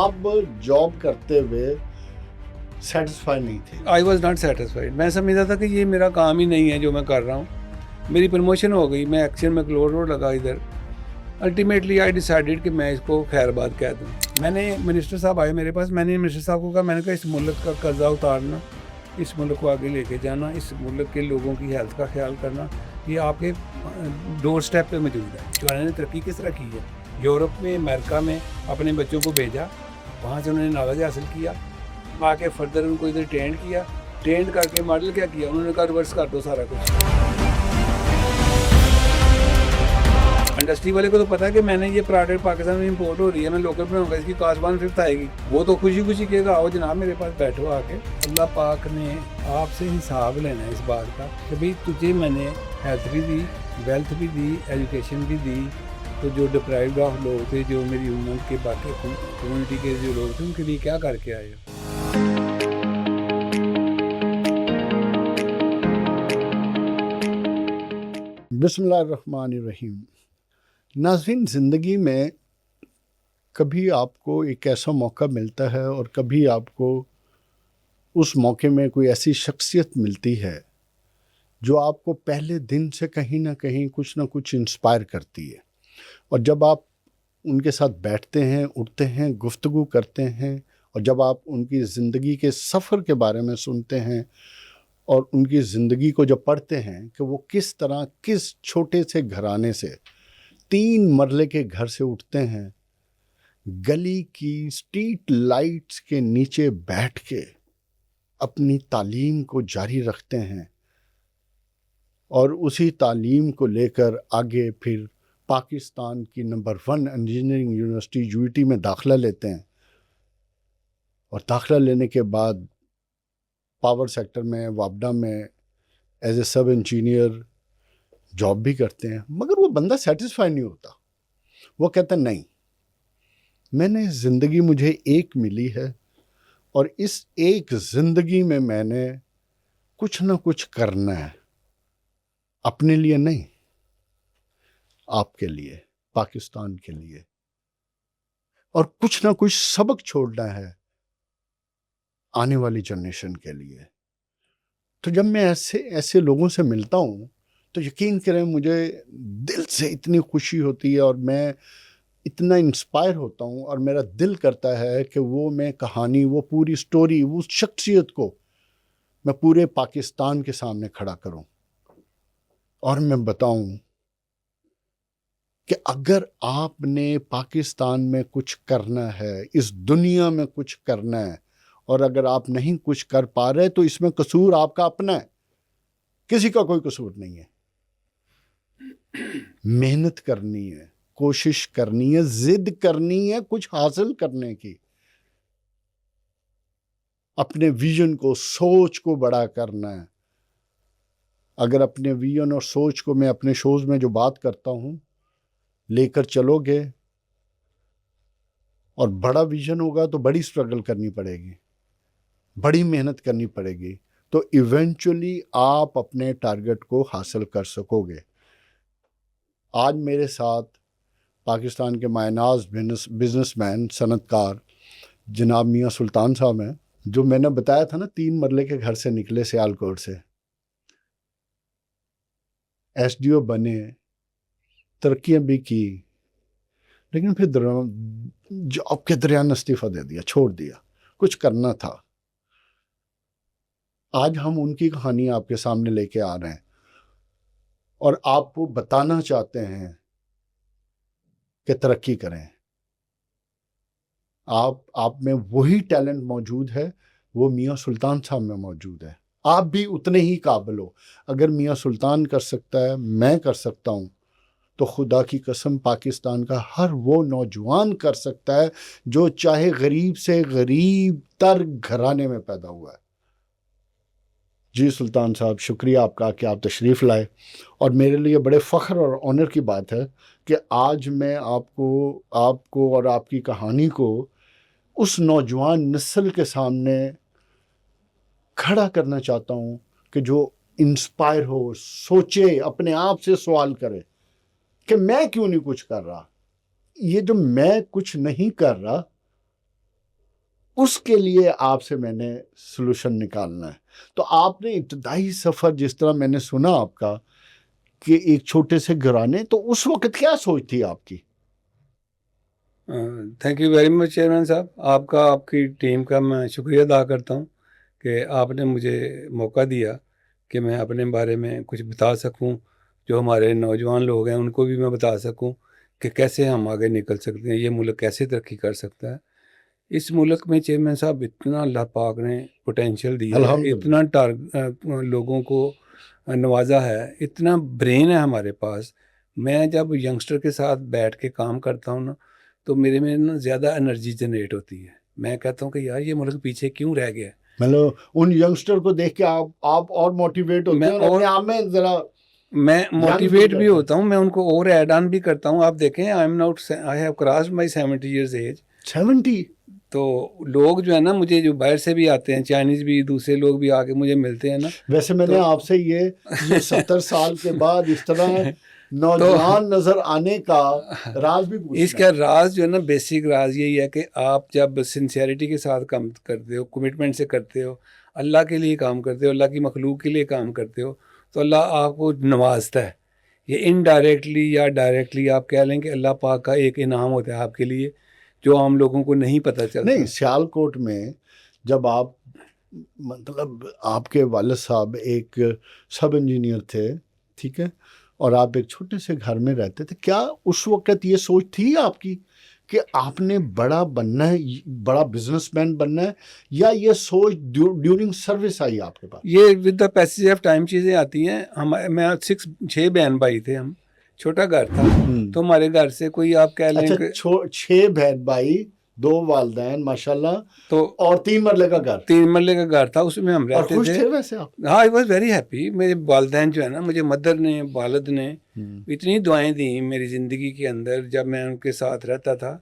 آپ جاب کرتے ہوئے سیٹسفائی نہیں تھے؟ I was not satisfied. میں سمجھتا تھا کہ یہ میرا کام ہی نہیں ہے جو میں کر رہا ہوں. میری پروموشن ہو گئی, میں ایکشن میں کلور روڈ لگا ادھر. الٹیمیٹلی آئی ڈیسائیڈیڈ کہ میں اس کو خیر بات کہہ دوں. میں نے منسٹر صاحب آئے میرے پاس, میں نے منسٹر صاحب کو کہا, میں نے کہا اس ملک کا قرضہ اتارنا, اس ملک کو آگے لے کے جانا, اس ملک کے لوگوں کی ہیلتھ کا خیال کرنا, یہ آپ کے ڈور سٹیپ پہ موجود ہے. چوہانے نے ترقی کس طرح کی ہے, یورپ میں, امریکہ میں اپنے بچوں کو بھیجا, وہاں سے انہوں نے نالج حاصل کیا, آ کے فردر ان کو ادھر ٹرینڈ کیا, ٹرینڈ کر کے ماڈل کیا کیا, انہوں نے کہا ریورس کر دو سارا کچھ. انڈسٹری والے کو تو پتا ہے کہ میں نے یہ پروڈکٹ پاکستان میں امپورٹ ہو رہی ہے, میں لوکل بناؤں گا, اس کی کاسٹ 1/5 آئے گی. وہ تو خوشی خوشی کہے گا آؤ جناب میرے پاس بیٹھو آ کے. اللہ پاک نے آپ سے حساب لینا ہے اس بات کا کہ بھائی تجھے میں نے ہیلتھ بھی دی, ویلتھ بھی دی, ایجوکیشن بھی دی, تو جو ڈپرائیوڈ آف لوگ تھے, جو میری امت کے باقی کمیونٹی کے جو لوگ تھے, ان کے لیے کیا کر کے آئے ہو. بسم اللہ الرحمن الرحیم. ناظرین, زندگی میں کبھی آپ کو ایک ایسا موقع ملتا ہے اور کبھی آپ کو اس موقع میں کوئی ایسی شخصیت ملتی ہے جو آپ کو پہلے دن سے کہیں نہ کچھ انسپائر کرتی ہے. اور جب آپ ان کے ساتھ بیٹھتے ہیں, اٹھتے ہیں, گفتگو کرتے ہیں, اور جب آپ ان کی زندگی کے سفر کے بارے میں سنتے ہیں اور ان کی زندگی کو جب پڑھتے ہیں کہ وہ کس طرح کس چھوٹے سے گھرانے سے 3 مرلے کے گھر سے اٹھتے ہیں, گلی کی اسٹریٹ لائٹس کے نیچے بیٹھ کے اپنی تعلیم کو جاری رکھتے ہیں, اور اسی تعلیم کو لے کر آگے پھر پاکستان کی نمبر 1 انجینئرنگ یونیورسٹی UET میں داخلہ لیتے ہیں, اور داخلہ لینے کے بعد پاور سیکٹر میں, وابڈا میں ایز اے سب انجینئر جاب بھی کرتے ہیں. مگر وہ بندہ سیٹسفائی نہیں ہوتا. وہ کہتا ہے نہیں, میں نے زندگی مجھے ایک ملی ہے, اور اس ایک زندگی میں نے کچھ نہ کچھ کرنا ہے, اپنے لیے نہیں, آپ کے لیے, پاکستان کے لیے, اور کچھ نہ کچھ سبق چھوڑنا ہے آنے والی جنریشن کے لیے. تو جب میں ایسے لوگوں سے ملتا ہوں تو یقین کریں مجھے دل سے اتنی خوشی ہوتی ہے, اور میں اتنا انسپائر ہوتا ہوں, اور میرا دل کرتا ہے کہ وہ میں کہانی, وہ پوری سٹوری, وہ شخصیت کو میں پورے پاکستان کے سامنے کھڑا کروں, اور میں بتاؤں کہ اگر آپ نے پاکستان میں کچھ کرنا ہے, اس دنیا میں کچھ کرنا ہے, اور اگر آپ نہیں کچھ کر پا رہے تو اس میں قصور آپ کا اپنا ہے, کسی کا کوئی قصور نہیں ہے. محنت کرنی ہے, کوشش کرنی ہے, ضد کرنی ہے کچھ حاصل کرنے کی, اپنے ویژن کو, سوچ کو بڑا کرنا ہے. اگر اپنے ویژن اور سوچ کو میں اپنے شوز میں جو بات کرتا ہوں لے کر چلو گے, اور بڑا ویژن ہوگا تو بڑی سٹرگل کرنی پڑے گی, بڑی محنت کرنی پڑے گی, تو ایونچولی آپ اپنے ٹارگٹ کو حاصل کر سکو گے. آج میرے ساتھ پاکستان کے مایناز بزنس مین, صنعت کار جناب میاں سلطان صاحب ہیں, جو میں نے بتایا تھا نا 3 مرلے کے گھر سے نکلے, سیالکوٹ سے SDO بنے, ترقیاں بھی کی, لیکن پھر جاب کے درمیان استعفیٰ دے دیا, چھوڑ دیا, کچھ کرنا تھا. آج ہم ان کی کہانی آپ کے سامنے لے کے آ رہے ہیں, اور آپ کو بتانا چاہتے ہیں کہ ترقی کریں. آپ میں وہی ٹیلنٹ موجود ہے, وہ میاں سلطان صاحب میں موجود ہے. آپ بھی اتنے ہی قابل ہو. اگر میاں سلطان کر سکتا ہے, میں کر سکتا ہوں, تو خدا کی قسم پاکستان کا ہر وہ نوجوان کر سکتا ہے جو چاہے غریب سے غریب تر گھرانے میں پیدا ہوا ہے. جی سلطان صاحب, شکریہ آپ کا کہ آپ تشریف لائے, اور میرے لیے بڑے فخر اور آنر کی بات ہے کہ آج میں آپ کو اور آپ کی کہانی کو اس نوجوان نسل کے سامنے کھڑا کرنا چاہتا ہوں کہ جو انسپائر ہو, سوچے, اپنے آپ سے سوال کرے کہ میں کیوں نہیں کچھ کر رہا. یہ جو میں کچھ نہیں کر رہا, اس کے لیے آپ سے میں نے سلوشن نکالنا ہے. تو آپ نے ابتدائی سفر جس طرح میں نے سنا آپ کا کہ ایک چھوٹے سے گھرانے، تو اس وقت کیا سوچ تھی آپ کی؟ Thank you very much chairman صاحب. آپ کا، آپ کی ٹیم کا میں شکریہ ادا کرتا ہوں کہ آپ نے مجھے موقع دیا کہ میں اپنے بارے میں کچھ بتا سکوں. جو ہمارے نوجوان لوگ ہیں ان کو بھی میں بتا سکوں کہ کیسے ہم آگے نکل سکتے ہیں، یہ ملک کیسے ترقی کر سکتا ہے. اس ملک میں چیئرمین صاحب اتنا اللہ پاک نے پوٹینشیل دیا ہے، الحمدللہ. اتنا لوگوں کو نوازا ہے، اتنا برین ہے ہمارے پاس. میں جب ینگسٹر کے ساتھ بیٹھ کے کام کرتا ہوں نا تو میرے میں نا زیادہ انرجی جنریٹ ہوتی ہے. میں کہتا ہوں کہ یار یہ ملک پیچھے کیوں رہ گیا ہے. مطلب ان ینگسٹر کو دیکھ کے آپ اور موٹیویٹ ہوتے ہیں اور اپنے آپ میں ذرا میں موٹیویٹ بھی ہوتا ہوں، میں ان کو اور ایڈ آن بھی کرتا ہوں. آپ دیکھیں I have crossed my 70 years age. 70؟ تو لوگ جو ہے نا مجھے جو باہر سے بھی آتے ہیں، چائنیز بھی، دوسرے لوگ بھی آ کے مجھے ملتے ہیں نا. ویسے میں نے آپ سے یہ 70 سال کے بعد اس طرح نوجوان نظر آنے کا راز بھی پوچھنا. اس کا راز جو ہے نا، بیسک راز یہی ہے کہ آپ جب سنسیئرٹی کے ساتھ کام کرتے ہو، کمٹمنٹ سے کرتے ہو، اللہ کے لیے کام کرتے ہو، اللہ کی مخلوق کے لیے کام کرتے ہو، تو اللہ آپ کو نوازتا ہے. یہ انڈائریکٹلی یا ڈائریکٹلی آپ کہہ لیں کہ اللہ پاک کا ایک انعام ہوتا ہے آپ کے لیے جو عام لوگوں کو نہیں پتہ چلتا. نہیں، سیالکوٹ میں جب آپ، مطلب آپ کے والد صاحب ایک سب انجینئر تھے، ٹھیک ہے، اور آپ ایک چھوٹے سے گھر میں رہتے تھے، کیا اس وقت یہ سوچ تھی آپ کی کہ آپ نے بڑا بننا ہے، بڑا بزنس مین بننا ہے، یا یہ سوچ ڈیورنگ سروس آئی آپ کے پاس؟ یہ with the passage of time چیزیں آتی ہیں. میں 6 بہن بھائی تھے، ہم چھوٹا گھر تھا تو ہمارے گھر سے کوئی آپ کہہ لیں کہ 6 بہن بھائی، 2 والدین ماشاءاللہ، تو اور 3 مرلے کا گھر. 3 مرلے کا گھر تھا، اس میں ہم اور رہتے خوش تھے. تھے ویسے آپ؟ ہاں، آئی واز ویری ہیپی. میرے والدین جو ہے نا، مجھے مدر نے، والد نے اتنی دعائیں دیں میری زندگی کے اندر جب میں ان کے ساتھ رہتا تھا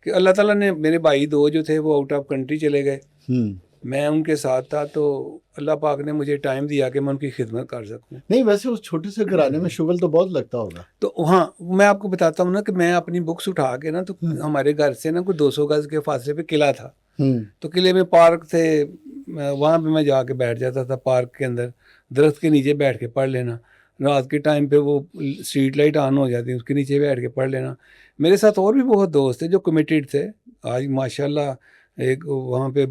کہ اللہ تعالیٰ نے، میرے بھائی 2 جو تھے وہ آؤٹ آف کنٹری چلے گئے، میں ان کے ساتھ تھا، تو اللہ پاک نے مجھے ٹائم دیا کہ میں ان کی خدمت کر سکوں. نہیں، ویسے اس چھوٹے سے گھرانے میں شغل تو بہت لگتا ہوگا. تو ہاں، میں آپ کو بتاتا ہوں نا کہ میں اپنی بکس اٹھا کے نا، تو ہمارے گھر سے نا کوئی 200 گز کے فاصلے پہ قلعہ تھا، تو قلعے میں پارک تھے، وہاں پہ میں جا کے بیٹھ جاتا تھا پارک کے اندر، درخت کے نیچے بیٹھ کے پڑھ لینا. رات کے ٹائم پہ وہ اسٹریٹ لائٹ آن ہو جاتی ہے، اس کے نیچے بیٹھ کے پڑھ لینا. میرے ساتھ اور بھی بہت دوست تھے جو کمیٹیڈ تھے. آج ماشاءاللہ ایک وہاں پہ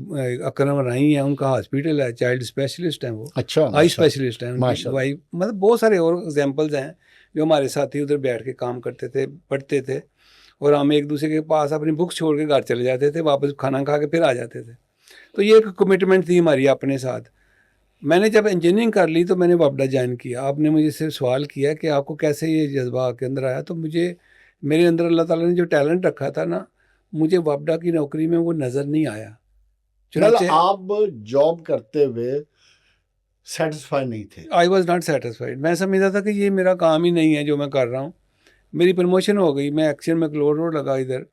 اکرم رائی ہیں، ان کا ہاسپیٹل ہے، چائلڈ اسپیشلسٹ ہیں، وہ اچھا، آئی اسپیشلسٹ ہیں، مطلب بہت سارے اور ایگزامپلز ہیں جو ہمارے ساتھی ادھر بیٹھ کے کام کرتے تھے، پڑھتے تھے، اور ہم ایک دوسرے کے پاس اپنی بکس چھوڑ کے گھر چلے جاتے تھے، واپس کھانا کھا کے پھر آ جاتے تھے. تو یہ ایک کمٹمنٹ تھی ہماری اپنے ساتھ. میں نے جب انجینئرنگ کر لی تو میں نے وابڈا جوائن کیا. آپ نے مجھے صرف سوال کیا کہ آپ کو کیسے یہ جذبہ کے اندر آیا، تو میرے اندر اللہ تعالیٰ نے جو ٹیلنٹ رکھا تھا نا، مجھے وابڈا کی نوکری میں وہ نظر نہیں آیا. چنانچہ آپ جاب کرتے ہوئے سیٹسفائی نہیں تھے؟ I was not satisfied. میں سمجھتا تھا کہ یہ میرا کام ہی نہیں ہے جو میں کر رہا ہوں. میری پروموشن ہو گئی، میں ایکشن میں کلوڈ لگا ادھر.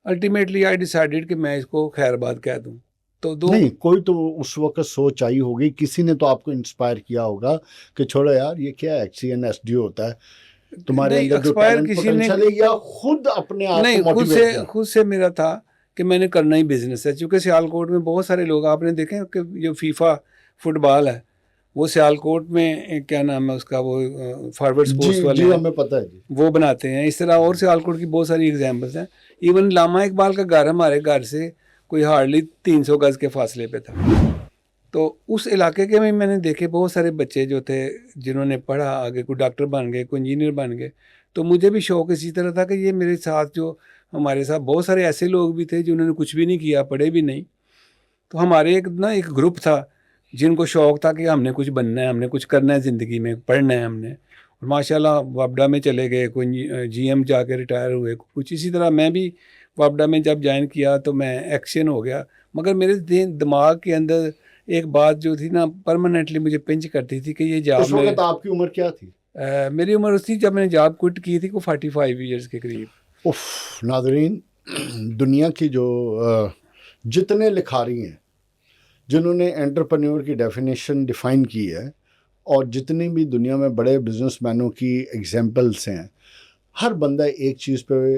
الٹیمیٹلی آئی ڈیسائیڈیڈ کہ میں اس کو خیر بات کہہ دوں. تو نہیں، کوئی تو اس وقت سوچ آئی ہوگی، کسی نے تو آپ کو انسپائر کیا ہوگا کہ چھوڑو یار، یہ کیا ایکسین ایس ڈی ہوتا ہے، تمہارے اندر جو ٹیلنٹ پوٹینشیل ہے، یا خود اپنے آپ کو موٹیویٹ کیا؟ خود سے میرا تھا کہ میں نے کرنا ہی بزنس ہے. چونکہ سیالکوٹ میں بہت سارے لوگ، آپ نے دیکھیں کہ جو فیفا فٹ بال ہے وہ سیالکوٹ میں کیا نام ہے اس کا، وہ فارورڈ سپورٹس والے، ہمیں پتہ ہے جی، وہ بناتے ہیں. اس طرح اور سیالکوٹ کی بہت ساری ایگزامپلس ہیں. ایون علامہ اقبال کا گھر ہمارے گھر سے کوئی ہارڈلی 300 گز کے فاصلے پہ تھا. تو اس علاقے کے میں نے دیکھے بہت سارے بچے جو تھے جنہوں نے پڑھا، آگے کوئی ڈاکٹر بن گئے، کوئی انجینئر بن گئے. تو مجھے بھی شوق اسی طرح تھا کہ یہ میرے ساتھ جو ہمارے ساتھ بہت سارے ایسے لوگ بھی تھے جنہوں نے کچھ بھی نہیں کیا، پڑھے بھی نہیں. تو ہمارے ایک گروپ تھا جن کو شوق تھا کہ ہم نے کچھ بننا ہے، ہم نے کچھ کرنا ہے زندگی میں، پڑھنا ہے ہم نے. اور ماشاء اللہ وابڈا میں چلے گئے، کوئی جی ایم جا کے ریٹائر ہوئے. کچھ اسی طرح میں بھی وابڈا میں جب جوائن کیا تو میں ایکشن ہو گیا. مگر میرے دماغ کے اندر ایک بات جو تھی نا، پرماننٹلی مجھے پنچ کرتی تھی کہ یہ جاب. اس وقت آپ کی عمر کیا تھی؟ میری عمر اس تھی جب میں نے جاب کوئٹ کی تھی، کو 45 ایئرس کے قریب. ناظرین، دنیا کی جو جتنے لکھاری ہیں جنہوں نے انٹرپرینیور کی ڈیفینیشن ڈیفائن کی ہے، اور جتنی بھی دنیا میں بڑے بزنس مینوں کی ایگزامپلس ہیں، ہر بندہ ایک چیز پہ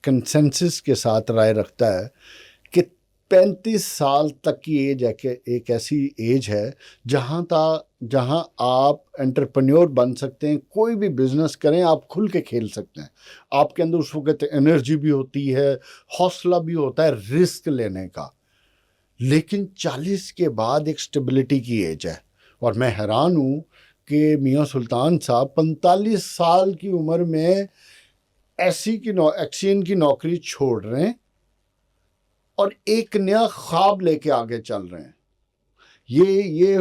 کنسنسس کے ساتھ رائے رکھتا ہے کہ 35 سال تک کی ایج ایک ایسی ایج ہے جہاں آپ انٹرپرینیور بن سکتے ہیں، کوئی بھی بزنس کریں آپ کھل کے کھیل سکتے ہیں. آپ کے اندر اس وقت انرجی بھی ہوتی ہے، حوصلہ بھی ہوتا ہے رسک لینے کا. لیکن 40 کے بعد ایک سٹیبلٹی کی ایج ہے، اور میں حیران ہوں کہ میاں سلطان صاحب 45 سال کی عمر میں ایکسین کی نوکری چھوڑ رہے ہیں اور ایک نیا خواب لے کے آگے چل رہے ہیں. یہ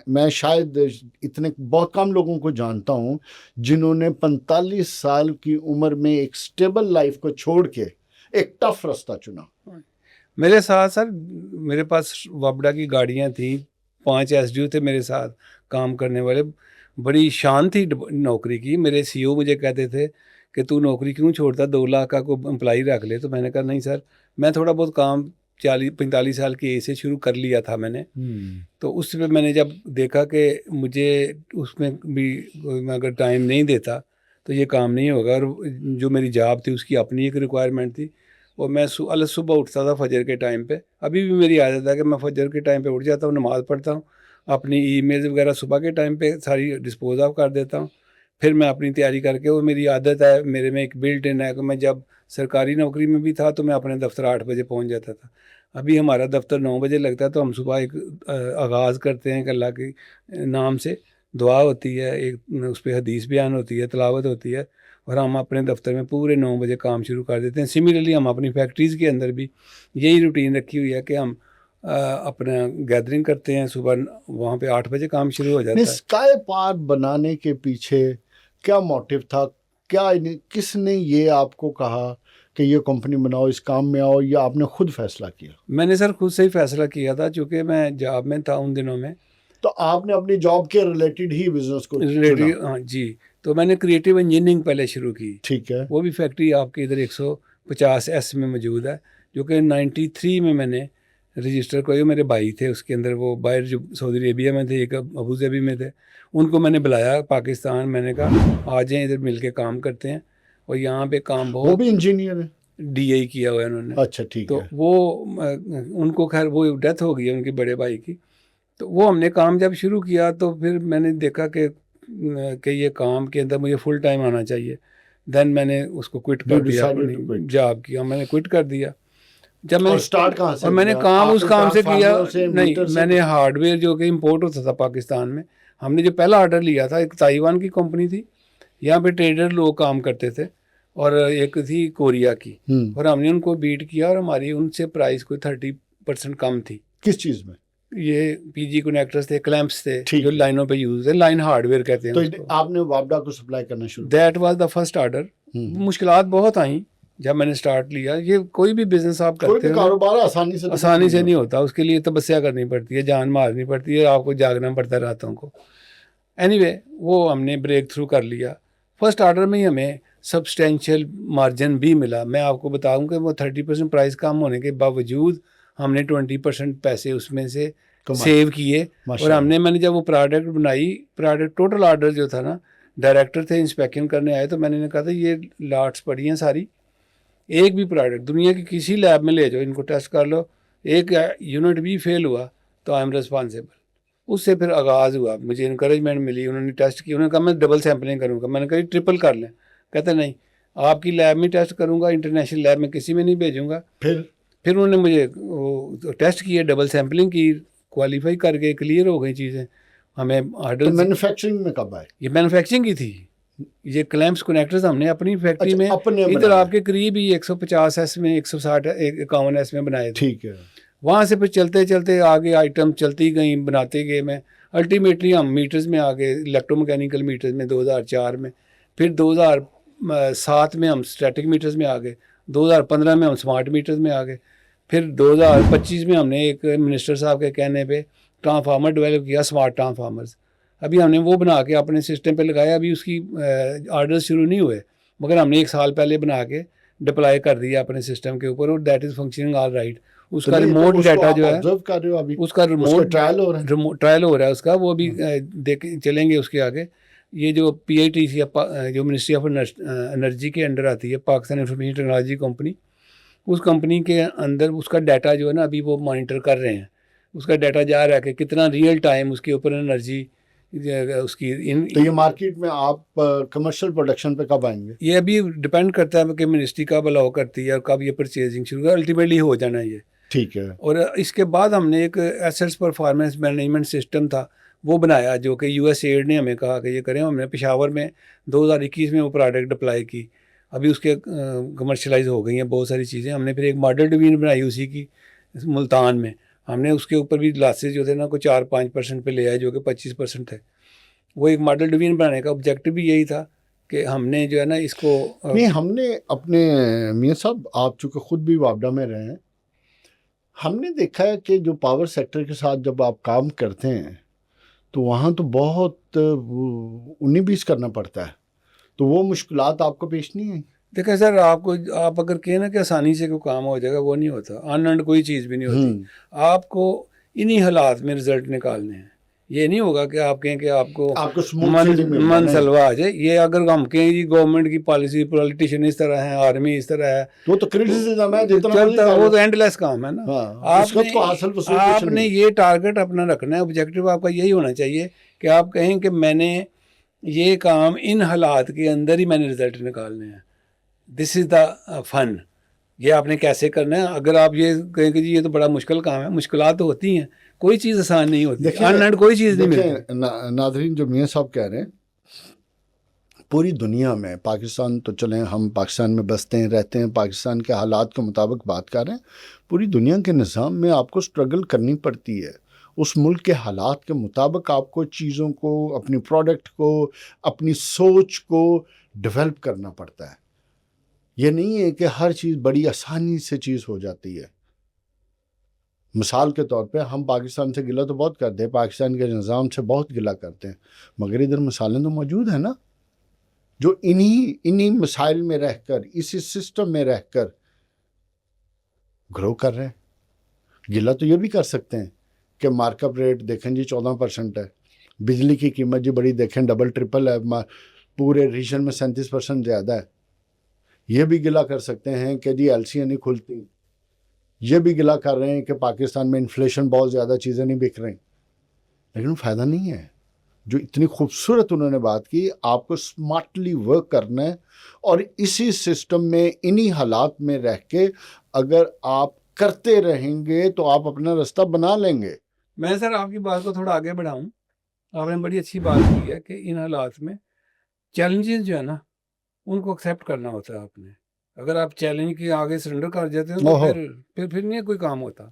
میں شاید اتنے بہت کم لوگوں کو جانتا ہوں جنہوں نے 45 سال کی عمر میں ایک سٹیبل لائف کو چھوڑ کے ایک ٹف راستہ چنا. میرے ساتھ سر میرے پاس وابڈا کی گاڑیاں تھیں، 5 SDO تھے میرے ساتھ کام کرنے والے. بڑی شان تھی نوکری کی. میرے CEO مجھے کہتے تھے کہ تو نوکری کیوں چھوڑتا، 2 لاکھ کا کوئی امپلائی رکھ لے. تو میں نے کہا نہیں سر، میں تھوڑا بہت کام 45 سال کی ایج سے شروع کر لیا تھا میں نے. تو اس پہ میں نے جب دیکھا کہ مجھے اس میں بھی میں اگر ٹائم نہیں دیتا تو یہ کام نہیں ہوگا. اور جو میری جاب تھی اس کی اپنی ایک ریکوائرمنٹ تھی، اور میں صبح اٹھتا تھا فجر کے ٹائم پہ. ابھی بھی میری عادت ہے کہ میں فجر کے ٹائم پہ اٹھ جاتا ہوں، نماز پڑھتا ہوں، اپنی ای میلز وغیرہ صبح کے ٹائم پہ ساری ڈسپوز آف کر دیتا ہوں. پھر میں اپنی تیاری کر کے، وہ میری عادت ہے، میرے میں ایک بلٹ ان ہے کہ میں جب سرکاری نوکری میں بھی تھا تو میں اپنے دفتر 8 بجے پہنچ جاتا تھا. ابھی ہمارا دفتر 9 بجے لگتا ہے، تو ہم صبح ایک آغاز کرتے ہیں کہ اللہ کے نام سے دعا ہوتی ہے، ایک اس پہ حدیث بیان ہوتی ہے، تلاوت ہوتی ہے، اور ہم اپنے دفتر میں پورے 9 بجے کام شروع کر دیتے ہیں. سملرلی ہم اپنی فیکٹریز کے اندر بھی یہی روٹین رکھی ہوئی ہے کہ ہم اپنا گیدرنگ کرتے ہیں صبح، وہاں پہ 8 بجے کام شروع ہو جاتا ہے. اسکائی پار بنانے کے پیچھے کیا موٹیو تھا؟ کس نے یہ آپ کو کہا کہ یہ کمپنی بناؤ، اس کام میں آؤ، یا آپ نے خود فیصلہ کیا؟ میں نے سر خود سے ہی فیصلہ کیا تھا، چونکہ میں جاب میں تھا ان دنوں میں. تو آپ نے اپنی جاب کے ریلیٹڈ ہی بزنس کو چنا؟ ہاں جی. تو میں نے کریٹیو انجینئرنگ پہلے شروع کی. ٹھیک ہے. وہ بھی فیکٹری آپ کے ادھر 150S میں موجود ہے، جو کہ 93 میں نے رجسٹر کوئی، میرے بھائی تھے اس کے اندر، وہ باہر جو سعودی عربیہ میں تھے، ایک ابو ظبی میں تھے. ان کو میں نے بلایا پاکستان، میں نے کہا آ جائیں ادھر مل کے کام کرتے ہیں. اور یہاں پہ کام بہت، وہ بھی انجینئر ہے؟ DI کیا ہوا ہے انہوں نے. اچھا ٹھیک ہے. تو وہ ان کو خیر وہ ڈیتھ ہو گئی ہے ان کے بڑے بھائی کی. تو وہ ہم نے کام جب شروع کیا تو پھر میں نے دیکھا کہ یہ کام کے اندر مجھے فل ٹائم آنا چاہیے. دین میں نے اس کو کوئٹ کر دیا، جاب کیا میں نے کوئٹ کر دیا. جب میں اسٹارٹ کہاں سے؟ اور میں نے کام اس کام سے کیا نہیں، میں نے ہارڈ ویئر جو کہ امپورٹ ہوتا تھا پاکستان میں، ہم نے جو پہلا آرڈر لیا تھا، ایک تائیوان کی کمپنی تھی، یہاں پہ ٹریڈر لوگ کام کرتے تھے، اور ایک تھی کوریا کی، اور ہم نے ان کو بیٹ کیا، اور ہماری ان سے پرائز کوئی 30% کم تھی. کس چیز میں؟ یہ PG کنیکٹرز تھے، کلیمپس تھے جو لائنوں پہ یوز ہے، لائن ہارڈ ویئر کہتے ہیں. تو آپ نے وابڈا کو سپلائی کرنا شروع؟ That was the first order. مشکلات بہت آئیں جب میں نے سٹارٹ لیا. یہ کوئی بھی بزنس آپ کرتے ہیں، کاروبار آسانی سے نہیں ہوتا، اس کے لیے تپسیا کرنی پڑتی ہے، جان مارنی پڑتی ہے، آپ کو جاگنا پڑتا ہے راتوں کو. اینی وے وہ ہم نے بریک تھرو کر لیا. فرسٹ آرڈر میں ہی ہمیں سبسٹینشیل مارجن بھی ملا. میں آپ کو بتاؤں کہ وہ 30% پرائز کم ہونے کے باوجود ہم نے 20% پیسے اس میں سے سیو کیے. اور میں نے جب وہ پروڈکٹ بنائی، پروڈکٹ ٹوٹل آرڈر جو تھا نا، ڈائریکٹر تھے انسپیکشن کرنے آئے، تو میں نے کہا تھا یہ لاٹس پڑی ہیں ساری، ایک بھی پروڈکٹ دنیا کی کسی لیب میں لے جاؤ، ان کو ٹیسٹ کر لو، ایک یونٹ بھی فیل ہوا تو آئی ایم ریسپانسیبل. اس سے پھر آغاز ہوا، مجھے انکریجمنٹ ملی. انہوں نے ٹیسٹ کی، انہوں نے کہا میں ڈبل سیمپلنگ کروں گا. میں نے کہا ٹرپل کر لیں. کہتے نہیں، آپ کی لیب میں ٹیسٹ کروں گا، انٹرنیشنل لیب میں کسی میں نہیں بھیجوں گا. پھر انہوں نے مجھے ٹیسٹ کیے، ڈبل سیمپلنگ کی، کوالیفائی کر کے کلیئر ہو گئی چیزیں. ہمیں آرڈر مینوفیکچرنگ میں کب آئے؟ یہ مینوفیکچرنگ کی تھی. یہ کلیمپس کنیکٹرز ہم نے اپنی فیکٹری میں ادھر آپ کے قریب ہی 150S میں 151S میں بنائے تھے. ٹھیک ہے. وہاں سے پھر چلتے چلتے آگے آئٹم چلتی گئیں، بناتے گئے. میں الٹیمیٹلی ہم میٹرز میں آگے، الیکٹرو مکینیکل میٹرز میں 2004 میں، پھر 2007 میں ہم اسٹیٹک میٹرز میں آ گئے، 2015 میں ہم اسمارٹ میٹرز میں آ گئے. پھر 2025 میں ہم نے ایک منسٹر صاحب کے کہنے پہ ٹرانسفارمر ڈیولپ کیا، اسمارٹ ٹرانسفارمرز. ابھی ہم نے وہ بنا کے اپنے سسٹم پہ لگایا. ابھی اس کی آرڈر شروع نہیں ہوئے، مگر ہم نے 1 سال پہلے بنا کے ڈپلائی کر دیا اپنے سسٹم کے اوپر، اور that is functioning all right. اس کا ریموٹ ڈیٹا جو ہے، اس کا ریموٹ ٹرائل ہو رہا ہے اس کا، وہ بھی چلیں گے اس کے آگے. یہ جو PITC جو منسٹری آف انرجی کے انڈر آتی ہے، پاکستان انفارمیشن ٹیکنالوجی کمپنی، اس کمپنی کے اندر اس کا ڈیٹا جو ہے نا ابھی وہ مانیٹر کر رہے ہیں, اس کا ڈیٹا جا رہا ہے کہ کتنا ریئل ٹائم اس کے اوپر انرجی اس کی تو یہ مارکیٹ میں آپ کمرشل پروڈکشن پہ کب آئیں گے؟ یہ ابھی ڈپینڈ کرتا ہے کہ منسٹری کب الاؤ کرتی ہے اور کب یہ پرچیزنگ شروع ہے, الٹیمیٹلی ہو جانا ہے یہ. ٹھیک ہے. اور اس کے بعد ہم نے ایک ایسٹس پرفارمنس مینجمنٹ سسٹم تھا وہ بنایا جو کہ یو ایس ایڈ نے ہمیں کہا کہ یہ کریں. ہم نے پشاور میں 2021 میں وہ پروڈکٹ اپلائی کی, ابھی اس کے کمرشلائز ہو گئی ہیں بہت ساری چیزیں. ہم نے پھر ایک ماڈل ڈوین بنائی اسی کی ملتان میں, ہم نے اس کے اوپر بھی لاسز جو تھے نا کوئی 4-5% پہ لے آئے جو کہ 25% تھے. وہ ایک ماڈل ڈوین بنانے کا آبجیکٹو بھی یہی تھا کہ ہم نے جو ہے نا اس کو نہیں, ہم نے اپنے میاں صاحب, آپ چونکہ خود بھی وابڈا میں رہے ہیں, ہم نے دیکھا ہے کہ جو پاور سیکٹر کے ساتھ جب آپ کام کرتے ہیں تو وہاں تو بہت 19-20 کرنا پڑتا ہے, تو وہ مشکلات آپ کو پیش نہیں ہیں؟ دیکھیں سر, آپ اگر کہیں نا کہ آسانی سے کوئی کام ہو جائے گا, وہ نہیں ہوتا. ان اینڈ کوئی چیز بھی نہیں ہوتی. آپ کو انہی حالات میں رزلٹ نکالنے ہیں. یہ نہیں ہوگا کہ آپ کہیں کہ آپ کو منصلوا آ جائے. یہ اگر ہم کہیں جی گورنمنٹ کی پالیسی, پولیٹیشین اس طرح ہے, آرمی اس طرح ہے, وہ تو کرٹیسزم ہے, وہ تو اینڈ لیس کام ہے نا. آپ نے یہ ٹارگٹ اپنا رکھنا ہے, آبجیکٹو آپ کا یہی ہونا چاہیے کہ آپ کہیں کہ میں نے یہ کام ان حالات کے اندر ہی میں نے رزلٹ نکالنے ہیں. دس از دا فن. یہ آپ نے کیسے کرنا ہے. اگر آپ یہ کہیں کہ جی یہ تو بڑا مشکل کام ہے, مشکلات تو ہوتی ہیں, کوئی چیز آسان نہیں ہوتی. کوئی چیز نہیں ملتی. ناظرین, جو میاں صاحب کہہ رہے ہیں, پوری دنیا میں, پاکستان تو چلیں ہم پاکستان میں بستے ہیں, رہتے ہیں, پاکستان کے حالات کے مطابق بات کر رہے ہیں, پوری دنیا کے نظام میں آپ کو سٹرگل کرنی پڑتی ہے. اس ملک کے حالات کے مطابق آپ کو چیزوں کو, اپنی پروڈکٹ کو, اپنی سوچ کو ڈیولپ کرنا پڑتا ہے. یہ نہیں ہے کہ ہر چیز بڑی آسانی سے چیز ہو جاتی ہے. مثال کے طور پہ ہم پاکستان سے گلہ تو بہت کرتے ہیں, پاکستان کے نظام سے بہت گلہ کرتے ہیں, مگر ادھر مثالیں تو موجود ہیں نا جو انہی مسائل میں رہ کر, اسی سسٹم میں رہ کر گرو کر رہے ہیں. گلہ تو یہ بھی کر سکتے ہیں کہ مارک اپ ریٹ دیکھیں جی 14% ہے, بجلی کی قیمت جی بڑی دیکھیں ڈبل ٹرپل ہے, پورے ریجن میں 37% زیادہ ہے. یہ بھی گلہ کر سکتے ہیں کہ جی ایل سی نہیں کھلتی. یہ بھی گلہ کر رہے ہیں کہ پاکستان میں انفلیشن بہت زیادہ, چیزیں نہیں بک رہی. لیکن فائدہ نہیں ہے. جو اتنی خوبصورت انہوں نے بات کی, آپ کو سمارٹلی ورک کرنا ہے, اور اسی سسٹم میں انہی حالات میں رہ کے اگر آپ کرتے رہیں گے تو آپ اپنا رستہ بنا لیں گے. میں سر آپ کی بات کو تھوڑا آگے بڑھاؤں. آپ نے بڑی اچھی بات کی ہے کہ ان حالات میں چیلنجز جو ہے نا ان کو ایکسیپٹ کرنا ہوتا ہے آپ نے. اگر آپ چیلنج کے آگے سرنڈر کر جاتے ہیں تو پھر نہیں کوئی کام ہوتا.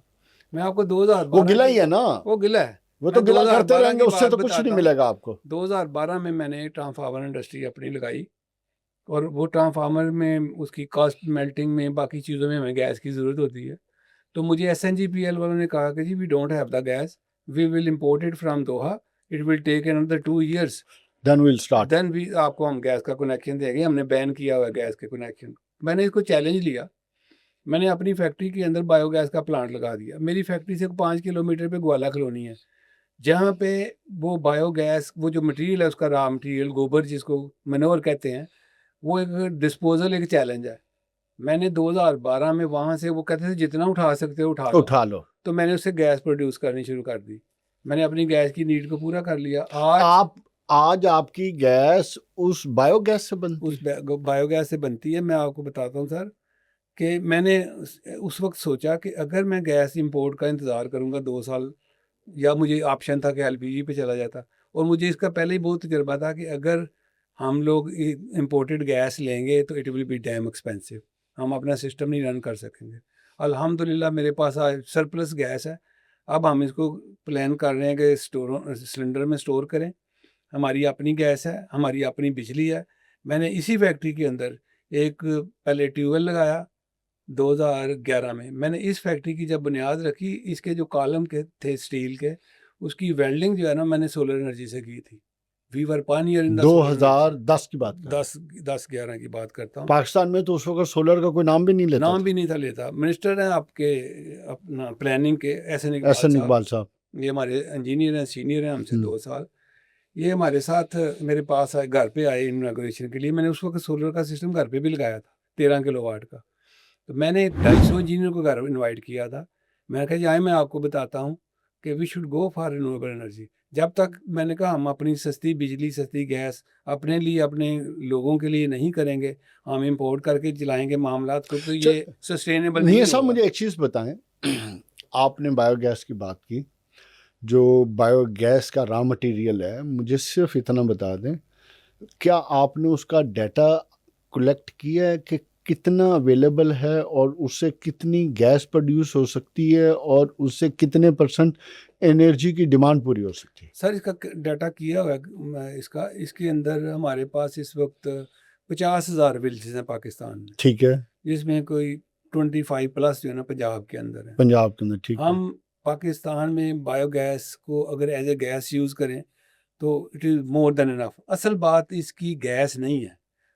میں آپ کو 2012 وہ گلہ ہی ہے نا, وہ گلہ ہے, وہ تو گلہ کرتے رہیں گے, اس سے تو کچھ نہیں ملے گا آپ کو. 2012 میں میں نے ٹرانسفارمر انڈسٹری اپنی لگائی, اور وہ ٹرانسفارمر میں اس کی کاسٹ میلٹنگ میں باقی چیزوں میں ہمیں گیس کی ضرورت ہوتی ہے. تو مجھے SNGPL والوں نے کہا کہ جی we don't have the gas, we will import it from Doha, it will take another 2 years, then we'll start, then we آپ کو ہم گیس کا کنیکشن دیں گے. ہم نے بین کیا ہوا ہے گیس کے کنیکشن. میں نے اس کو چیلنج لیا, میں نے اپنی فیکٹری کے اندر بایو گیس کا پلانٹ لگا دیا. میری فیکٹری سے 5 کلومیٹر پہ گوالا کالونی ہے, جہاں پہ وہ بایو گیس, وہ جو مٹیریل ہے اس کا را مٹیریل, گوبر جس کو منور کہتے ہیں, وہ ایک ڈسپوزل ایک چیلنج ہے. میں نے 2012 میں وہاں سے, وہ کہتے تھے جتنا اٹھا سکتے ہو اٹھا لو, تو میں نے اس سے گیس پروڈیوس کرنی شروع کر دی. میں نے اپنی گیس کی نیڈ کو پورا کر لیا. آج آپ کی گیس اس بایو گیس سے بنتی ہے, اس بایو گیس سے بنتی ہے. میں آپ کو بتاتا ہوں سر کہ میں نے اس وقت سوچا کہ اگر میں گیس امپورٹ کا انتظار کروں گا 2 سال, یا مجھے آپشن تھا کہ LPG پہ چلا جاتا, اور مجھے اس کا پہلے ہی بہت تجربہ تھا کہ اگر ہم لوگ امپورٹڈ گیس لیں گے تو it will be damn expensive, ہم اپنا سسٹم نہیں رن کر سکیں گے. الحمدللہ میرے پاس سرپلس گیس ہے. اب ہم اس کو پلان کر رہے ہیں کہ سلنڈر میں سٹور کریں. ہماری اپنی گیس ہے, ہماری اپنی بجلی ہے. میں نے اسی فیکٹری کے اندر ایک پہلے ٹیوب ویل لگایا 2011 میں. میں نے اس فیکٹری کی جب بنیاد رکھی, اس کے جو کالم کے تھے اسٹیل کے, اس کی ویلڈنگ جو ہے نا میں نے سولر انرجی سے کی تھی. وی ور پانیئر ان 2010 کی بات, 10-11 کی بات کرتا ہوں. پاکستان میں تو اس وقت سولر کا کوئی نام بھی نہیں تھا لیتا. منسٹر ہیں آپ کے اپنا پلاننگ کے SN اقبال صاحب, یہ ہمارے انجینئر ہیں, سینئر ہیں ہم سے 2 سال. یہ ہمارے ساتھ میرے پاس گھر پہ آئے اناگوریشن کے لیے. میں نے اس وقت سولر کا سسٹم گھر پہ بھی لگایا تھا 13 کلو واٹ کا. تو میں نے 250 انجینئر کو گھر انوائٹ کیا تھا. میں نے کہا جی آئیں میں آپ کو بتاتا ہوں کہ we should go for renewable energy. جب تک میں نے کہا ہم اپنی سستی بجلی سستی گیس اپنے لیے اپنے لوگوں کے لیے نہیں کریں گے, ہم امپورٹ کر کے چلائیں گے معاملات کو, تو یہ سسٹینیبل نہیں نہیں صاحب ہوگا. مجھے ایک چیز بتائیں, آپ نے بایو گیس کی بات کی, جو بایو گیس کا را مٹیریل ہے, مجھے صرف اتنا بتا دیں, کیا آپ نے اس کا ڈیٹا کلیکٹ کیا ہے کہ کتنا اویلیبل ہے اور اس سے کتنی گیس پروڈیوس ہو سکتی ہے اور اس سے کتنے پرسنٹ انرجی کی ڈیمانڈ پوری ہو سکتی ہے؟ سر اس کا ڈیٹا کیا ہوا ہے, اس کے اندر ہمارے پاس اس وقت 50,000 ولیجز ہیں پاکستان میں, ٹھیک ہے, جس میں کوئی 25 پلس جو ہے نا پنجاب کے اندر ہے. پنجاب کے اندر, ٹھیک ہے. ہم پاکستان میں بایو گیس کو اگر ایز اے گیس یوز کریں تو اٹ از مور دین انف. اصل بات اس کی گیس نہیں ہے,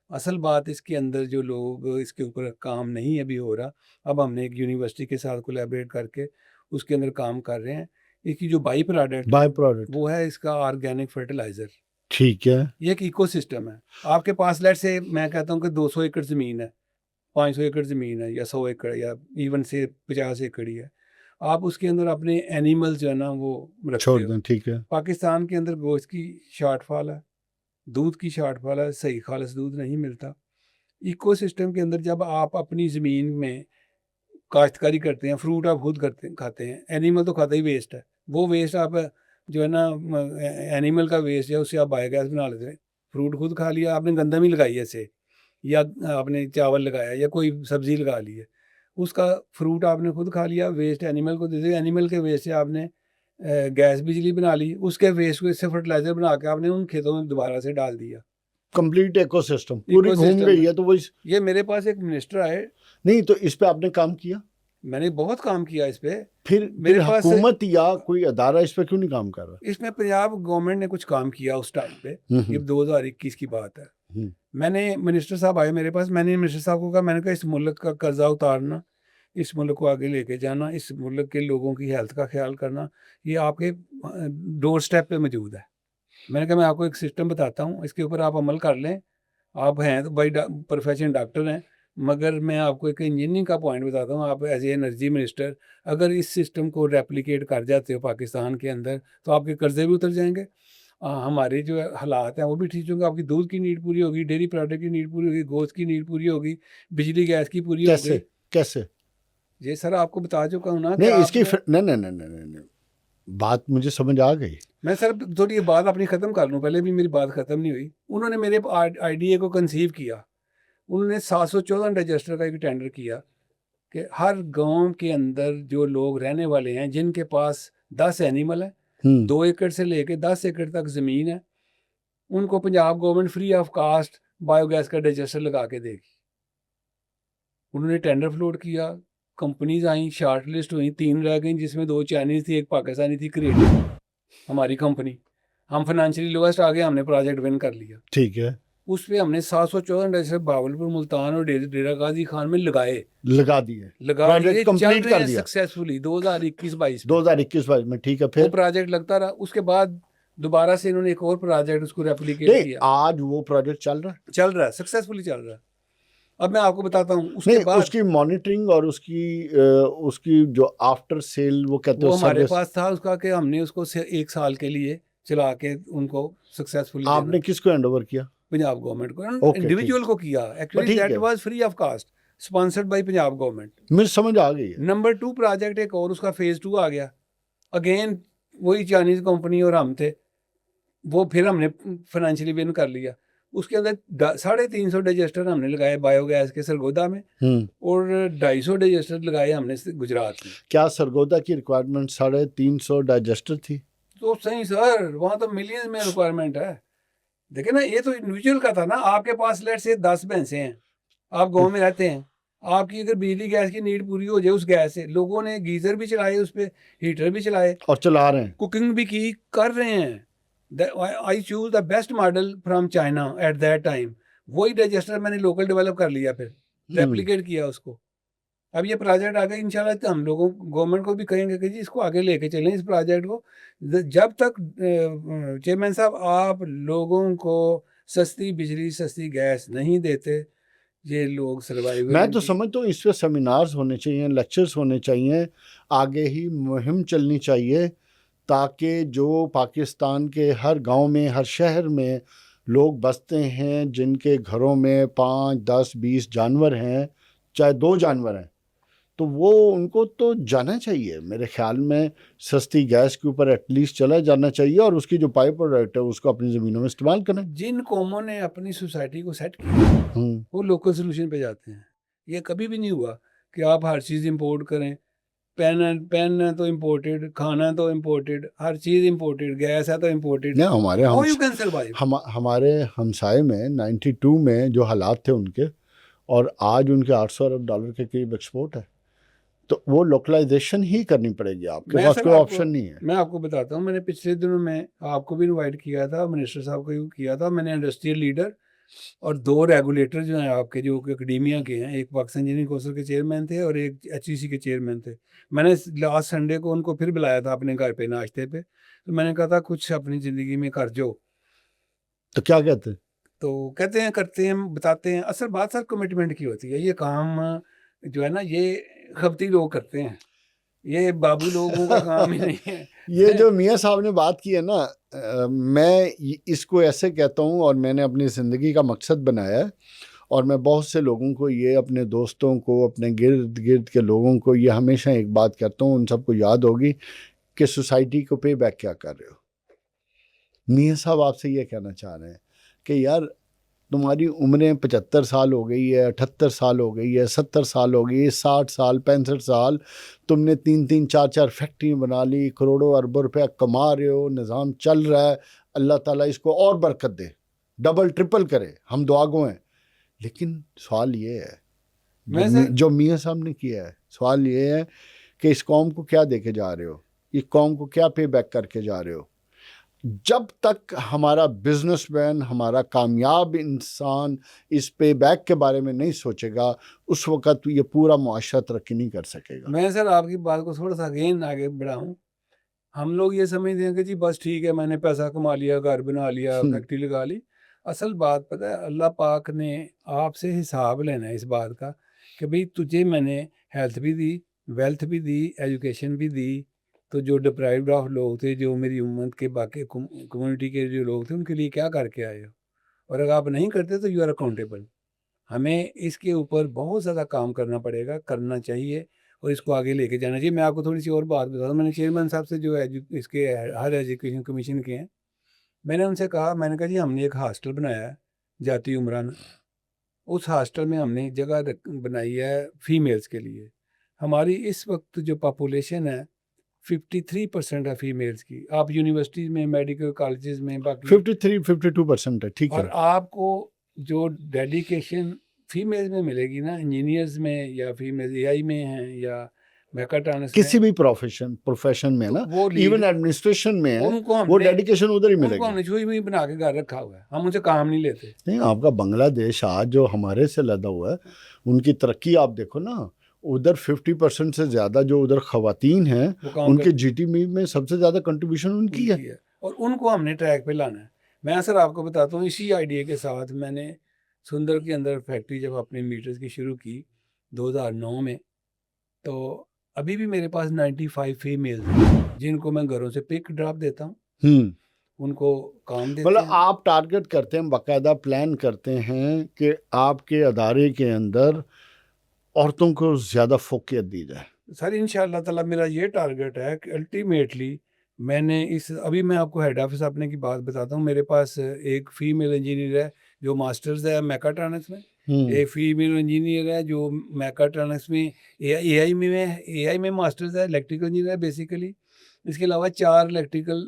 اصل بات اس کے اندر جو لوگ اس کے اوپر کام نہیں ابھی ہو رہا, اب ہم نے ایک یونیورسٹی کے ساتھ کولیبریٹ کر کے اس کے اندر کام کر رہے ہیں. اس کی جو بائی پروڈکٹ وہ ہے اس کا آرگینک فرٹیلائزر. ٹھیک ہے, یہ ایک ایکو سسٹم ہے. آپ کے پاس لیٹ سے میں کہتا ہوں کہ 200 ایکڑ زمین ہے, 500 ایکڑ زمین ہے, یا 100 ایکڑ, یا ایون سے 50 ایکڑ ہی ہے. آپ اس کے اندر اپنے اینیمل جو ہے نا وہ چھوڑ رکھتے دیں, ہو. ٹھیک ہے. پاکستان کے اندر گوشت کی شارٹ فال ہے, دودھ کی شارٹ فال ہے, صحیح خالص دودھ نہیں ملتا. ایکو سسٹم کے اندر جب آپ اپنی زمین میں کاشتکاری کرتے ہیں, فروٹ آپ خود کھاتے ہیں, اینیمل تو کھاتا ہی ویسٹ ہے, وہ ویسٹ آپ جو ہے نا اینیمل کا ویسٹ ہے اس سے آپ بایو گیس بنا لیتے ہیں. فروٹ خود کھا لیا آپ نے, گندم ہی لگائی ہے اسے, یا آپ نے چاول لگایا یا کوئی سبزی لگا لی ہے, اس کا فروٹ آپ نے خود کھا لیا, ویسٹ اینیمل کو دے دیا. اینیمل کے ویسٹ سے آپ نے گیس بجلی بنا لی, اس کے ویسٹ کو اس سے فرٹیلائزر بنا کے آپ نے ان کھیتوں میں دوبارہ سے ڈال دیا. کمپلیٹ ایکو سسٹم پوری گھوم گئی ہے. تو وہ یہ میرے پاس ایک منسٹر آئے, نہیں تو اس پہ آپ نے کام کیا؟ میں نے بہت کام کیا اس پہ. پھر میرے پاس حکومت یا کوئی ادارہ اس پہ کیوں نہیں کام کر رہا؟ اس میں پنجاب گورنمنٹ نے کچھ کام کیا اس ٹائم پہ, یہ 2021 کی بات ہے. میں نے منسٹر صاحب آئے میرے پاس, میں نے منسٹر صاحب کو کہا, میں نے کہا اس ملک کا قرضہ اتارنا, اس ملک کو آگے لے کے جانا, اس ملک کے لوگوں کی ہیلتھ کا خیال کرنا, یہ آپ کے ڈور سٹیپ پہ موجود ہے. میں نے کہا میں آپ کو ایک سسٹم بتاتا ہوں, اس کے اوپر آپ عمل کر لیں. آپ ہیں تو بھائی پروفیشن ڈاکٹر ہیں, مگر میں آپ کو ایک انجینئرنگ کا پوائنٹ بتاتا ہوں. آپ ایز اے انرجی منسٹر اگر اس سسٹم کو ریپلیکیٹ کر جاتے ہو پاکستان کے اندر تو آپ کے قرضے بھی اتر جائیں گے, ہمارے جو حالات ہیں وہ بھی ٹھیک ہوں گے, آپ کی دودھ کی نیڈ پوری ہوگی, ڈیری پروڈکٹ کی نیڈ پوری ہوگی, گوشت کی نیڈ پوری ہوگی, بجلی گیس کی پوری ہوگی. کیسے؟ یہ سر آپ کو بتا چکا ہوں نا. نہیں اس کی نہیں بات مجھے سمجھ آ گئی. میں سر تھوڑی یہ بات اپنی ختم کر لوں, پہلے بھی میری بات ختم نہیں ہوئی. انہوں نے میرے آئیڈیا کو کنسیو کیا, انہوں نے 714 رجسٹر کا ایک ٹینڈر کیا کہ ہر گاؤں کے اندر جو لوگ رہنے والے ہیں جن کے پاس 10 اینیمل ہیں, 2 ایکڑ سے لے کے 10 ایکڑ تک زمین ہے, ان کو Punjab government free of cost biogas کا ڈائجسٹر لگا کے دے گی. انہوں نے ٹینڈر فلوٹ کیا, کمپنیز آئیں, شارٹ لسٹ ہوئیں, 3 رہ گئیں, جس میں 2 چائنیز تھی, ایک پاکستانی تھی, کریٹو ہماری کمپنی. ہم فائنینشلی لوسٹ آ گئے, ہم نے پروجیکٹ ون کر لیا. ٹھیک ہے, اس پہ ہم نے 714 ڈائجسٹر باولپور, ملتان اور ڈیرہ غازی خان میں لگا دیے کمپلیٹ کر دیا سکسیسفلی 2021-22 میں. ٹھیک ہے, پھر وہ پروجیکٹ لگتا رہا. اس کے بعد دوبارہ سے انہوں نے ایک اور پروجیکٹ اس کو ریپلیکیٹ کیا. آج وہ پروجیکٹ چل رہا ہے سکسیسفلی چل رہا ہے. اب میں آپ کو بتاتا ہوں اس کے بعد اس کی مانیٹرنگ اور اس کی جو آفٹر سیل وہ کہتے ہیں ہمارے پاس تھا اس کا, کہ ہم نے اس کو 1 سال کے لیے چلا کے ان کو سکسیسفلی. آپ نے کس کو ہینڈ اوور کیا؟ پنجاب گورنمنٹ کو, انڈیویجول کو کیا. Actually that was free of cost, sponsored by Punjab government. مجھے سمجھ آ گئی ہے. نمبر 2 پروجیکٹ ایک اور, اس کا فیز 2 آ گیا. اگین وہی چائنیز کمپنی اور ہم تھے, وہ پھر ہم نے فائنینشلی ون کر لیا. اس کے اندر 350 ڈائجسٹر ہم نے لگائے بایو گیس کے سرگودا میں, اور 250 ڈائجسٹر لگائے ہم نے گجرات میں. کیا سرگودا کی ریکوائرمنٹ 350 ڈائجسٹر تھی؟ تو صحیح سر, وہاں تو ملینز میں ریکوائرمنٹ ہے. دیکھیں نا, یہ تو انڈیویجول کا تھا نا. آپ کے پاس لیٹ سے 10 بھینسیں ہیں, آپ گاؤں میں رہتے ہیں, آپ کی اگر بجلی گیس کی نیڈ پوری ہو جائے اس گیس سے, لوگوں نے گیزر بھی چلائے, اس پہ ہیٹر بھی چلائے اور چلا رہے ہیں, کوکنگ بھی کی, کر رہے ہیں. I choose the best model from China at that time. وہی ڈائجسٹر میں نے لوکل ڈیولپ کر لیا, پھر ریپلیکیٹ کیا اس کو. اب یہ پروجیکٹ آ گیا انشاءاللہ, تو ہم لوگوں گورنمنٹ کو بھی کہیں گے کہ جی اس کو آگے لے کے چلیں اس پروجیکٹ کو. جب تک چیئرمین صاحب آپ لوگوں کو سستی بجلی سستی گیس نہیں دیتے, یہ لوگ سروائیول. میں تو سمجھتا ہوں اس پہ سیمینارز ہونے چاہیے, لیکچرز ہونے چاہیے, آگے ہی مہم چلنی چاہیے تاکہ جو پاکستان کے ہر گاؤں میں, ہر شہر میں لوگ بستے ہیں جن کے گھروں میں 5, 10, 20 جانور ہیں, چاہے 2 جانور ہیں, تو وہ ان کو تو جانا چاہیے. میرے خیال میں سستی گیس کے اوپر ایٹ لیسٹ چلا جانا چاہیے, اور اس کی جو پائپ پروڈکٹ ہے اس کو اپنی زمینوں میں استعمال کریں. جن قوموں نے اپنی سوسائٹی کو سیٹ کیا وہ لوکل سولوشن پہ جاتے ہیں. یہ کبھی بھی نہیں ہوا کہ آپ ہر چیز امپورٹ کریں. پین ہے تو امپورٹڈ, کھانا تو امپورٹڈ, ہر چیز امپورٹڈ, گیس ہے تو امپورٹڈ. ہمارے ہمسائے میں 92 میں جو حالات تھے ان کے, اور آج ان کے $800 ارب کے قریب ایکسپورٹ ہے, تو وہ لوکلائزیشن ہی کرنی پڑے گی. آپ کے پاس کوئی آپشن نہیں ہے. میں آپ کو بتاتا ہوں, میں نے پچھلے دنوں میں آپ کو بھی انوائٹ کیا تھا, منسٹر صاحب کو کیا تھا. میں نے انڈسٹریل لیڈر اور 2 ریگولیٹر جو ہیں آپ کے, جو کہ اکیڈیمیا کے ہیں, ایک پاکستان انجینئرنگ کونسل کے چیئرمین تھے اور ایک HEC کے چیئرمین تھے. میں نے لاسٹ سنڈے کو ان کو پھر بلایا تھا اپنے گھر پہ ناشتے پہ. تو میں نے کہا تھا کچھ اپنی زندگی میں کر جو. تو کیا کہتے ہیں؟ تو کہتے ہیں, کرتے ہیں, بتاتے ہیں. اصل بات سر کمٹمنٹ کی ہوتی ہے. یہ کام جو ہے نا یہ خبتی لوگ کرتے ہیں, یہ بابو لوگوں کا کام ہی نہیں ہے. یہ جو میاں صاحب نے بات کی ہے نا, میں اس کو ایسے کہتا ہوں, اور میں نے اپنی زندگی کا مقصد بنایا ہے, اور میں بہت سے لوگوں کو یہ, اپنے دوستوں کو, اپنے گرد کے لوگوں کو یہ ہمیشہ ایک بات کہتا ہوں, ان سب کو یاد ہوگی کہ سوسائٹی کو پے بیک کیا کر رہے ہو. میاں صاحب آپ سے یہ کہنا چاہ رہے ہیں کہ یار تمہاری عمریں 75 سال ہو گئی ہے, 78 سال ہو گئی ہے, 70 سال ہو گئی ہے, 60 سال, 65 سال, تم نے 3 4 فیکٹری بنا لی, کروڑوں اربوں روپے کما رہے ہو, نظام چل رہا ہے, اللہ تعالیٰ اس کو اور برکت دے, ڈبل ٹرپل کرے, ہم دعا گو ہیں. لیکن سوال یہ ہے جو میاں صاحب نے کیا ہے, سوال یہ ہے کہ اس قوم کو کیا دے کے جا رہے ہو, اس قوم کو کیا پے بیک کر کے جا رہے ہو. جب تک ہمارا بزنس مین, ہمارا کامیاب انسان اس پے بیک کے بارے میں نہیں سوچے گا, اس وقت یہ پورا معاشرہ ترقی نہیں کر سکے گا. میں سر آپ کی بات کو تھوڑا سا اگین آگے بڑھاؤں. ہم لوگ یہ سمجھتے ہیں کہ جی بس ٹھیک ہے, میں نے پیسہ کما لیا, گھر بنا لیا, فیکٹری لگا لی. اصل بات پتہ ہے, اللہ پاک نے آپ سے حساب لینا ہے اس بات کا کہ بھئی تجھے میں نے ہیلتھ بھی دی, ویلتھ بھی دی, ایجوکیشن بھی دی. تو جو ڈپرائیوڈ آف لوگ تھے, جو میری امت کے باقی کمیونٹی کے جو لوگ تھے, ان کے لیے کیا کر کے آئے ہو, اور اگر آپ نہیں کرتے تو یو آر اکاؤنٹیبل. ہمیں اس کے اوپر بہت زیادہ کام کرنا پڑے گا, کرنا چاہیے, اور اس کو آگے لے کے جانا چاہیے. میں آپ کو تھوڑی سی اور بات بتا دوں. میں نے چیئرمین صاحب سے جو اس کے ہر ایجوکیشن کمیشن کے ہیں, میں نے ان سے کہا, میں نے کہا جی ہم نے ایک ہاسٹل بنایا ہے جاتی عمران. اس ہاسٹل میں ہم نے جگہ بنائی ہے فیمیلز کے لیے. ہماری اس وقت جو پاپولیشن ہے 53% ہے فیمیلز کی. آپ یونیورسٹیز میں, میڈیکل کالجز میں, باقی 53-52% ہے, ٹھیک ہے. اور آپ کو جو ڈیڈیکیشن فیمیلز میں ملے گی نا, انجینئرز میں یا فیمیل AI میں ہیں یا میکاٹرانس میں, کسی بھی پروفیشن میں نا, ایون ایڈمنسٹریشن میں ہے, وہ ڈیڈیکیشن ادھر ہی ملے گی. ہم نے چھوئی بنا کے گھر رکھا ہوا ہے, ہم ان سے کام نہیں لیتے. نہیں, آپ کا بنگلہ دیش آج جو ہمارے سے لدا ہوا ہے, ان کی ترقی آپ دیکھو نا, ادھر 50% سے زیادہ جو ادھر خواتین ہیں, ان کے GDP میں سب سے زیادہ کنٹریبیوشن ان کی ہے, اور ان کو ہم نے ٹریک پہ لانا ہے. میں سر آپ کو بتاتا ہوں, اسی آئیڈیا کے ساتھ میں نے سندر کے اندر فیکٹری جب اپنے میٹرز کی شروع کی 2009 میں, تو ابھی بھی میرے پاس 95 فیمیلز ہیں جن کو میں گھروں سے پک ڈراپ دیتا ہوں, ان کو کام دیتے ہیں. مطلب آپ ٹارگٹ کرتے ہیں, باقاعدہ پلان کرتے ہیں کہ آپ کے ادارے کے اندر عورتوں کو زیادہ فوقیت دی جائے. سر انشاءاللہ تعالی میرا یہ ٹارگٹ ہے کہ الٹیمیٹلی میں نے ابھی میں آپ کو ہیڈ آفس اپنے کی بات بتاتا ہوں. میرے پاس ایک فیمیل انجینئر ہے جو ماسٹرز ہے میکاٹرانکس میں, ایک فیمیل انجینئر ہے جو میکاٹرانکس میں AI میں ماسٹرز ہے, الیکٹریکل انجینئر ہے بیسیکلی. اس کے علاوہ 4 الیکٹریکل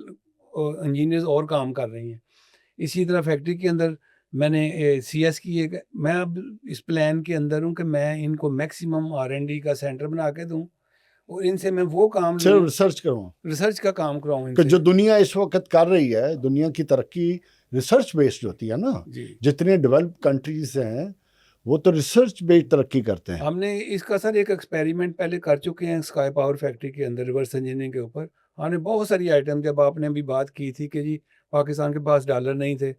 انجینئرز اور کام کر رہی ہیں. اسی طرح فیکٹری کے اندر میں نے CS کی ایک, میں اب اس پلان کے اندر ہوں کہ میں ان کو میکسیمم R&D کا سینٹر بنا کے دوں, اور ان سے میں وہ کام ریسرچ کا کام کراؤں. کہ جو دنیا اس وقت کر رہی ہے, دنیا کی ترقی ریسرچ بیسڈ ہوتی ہے نا. جتنے ڈیولپ کنٹریز ہیں وہ تو ریسرچ بیسڈ ترقی کرتے ہیں. ہم نے اس کا سر ایک ایکسپیریمنٹ پہلے کر چکے ہیں اسکائی پاور فیکٹری کے اندر, ریورس انجینئرنگ کے اوپر. ہم نے بہت ساری آئٹم, جب آپ نے بھی بات کی تھی کہ جی پاکستان کے پاس ڈالر نہیں تھے,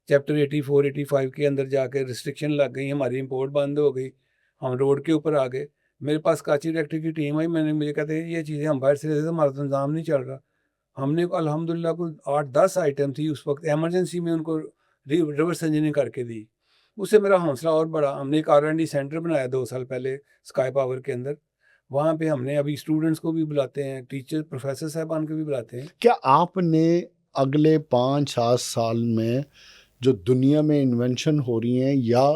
چیپٹر 84 85 کے اندر جا کے ریسٹرکشن لگ گئی, ہماری امپورٹ بند ہو گئی, ہم روڈ کے اوپر آ گئے. میرے پاس کراچی ریکٹر کی ٹیم آئی, میں نے مجھے کہتے ہیں یہ چیزیں ہم باہر سے لیتے, ہمارا تو نظام نہیں چل رہا. ہم نے الحمدللہ کوئی 8-10 آئٹم تھی اس وقت, ایمرجنسی میں ان کو ریورس انجینئرنگ کر کے دی. اس سے میرا حوصلہ اور بڑا. ہم نے ایک R&D سینٹر بنایا 2 سال پہلے اسکائی پاور کے اندر. وہاں پہ ہم نے ابھی اسٹوڈنٹس کو بھی بلاتے ہیں, ٹیچر پروفیسر صاحبان کو بھی بلاتے ہیں. کیا آپ نے اگلے 5-7 سال میں جو دنیا میں انوینشن ہو رہی ہیں یا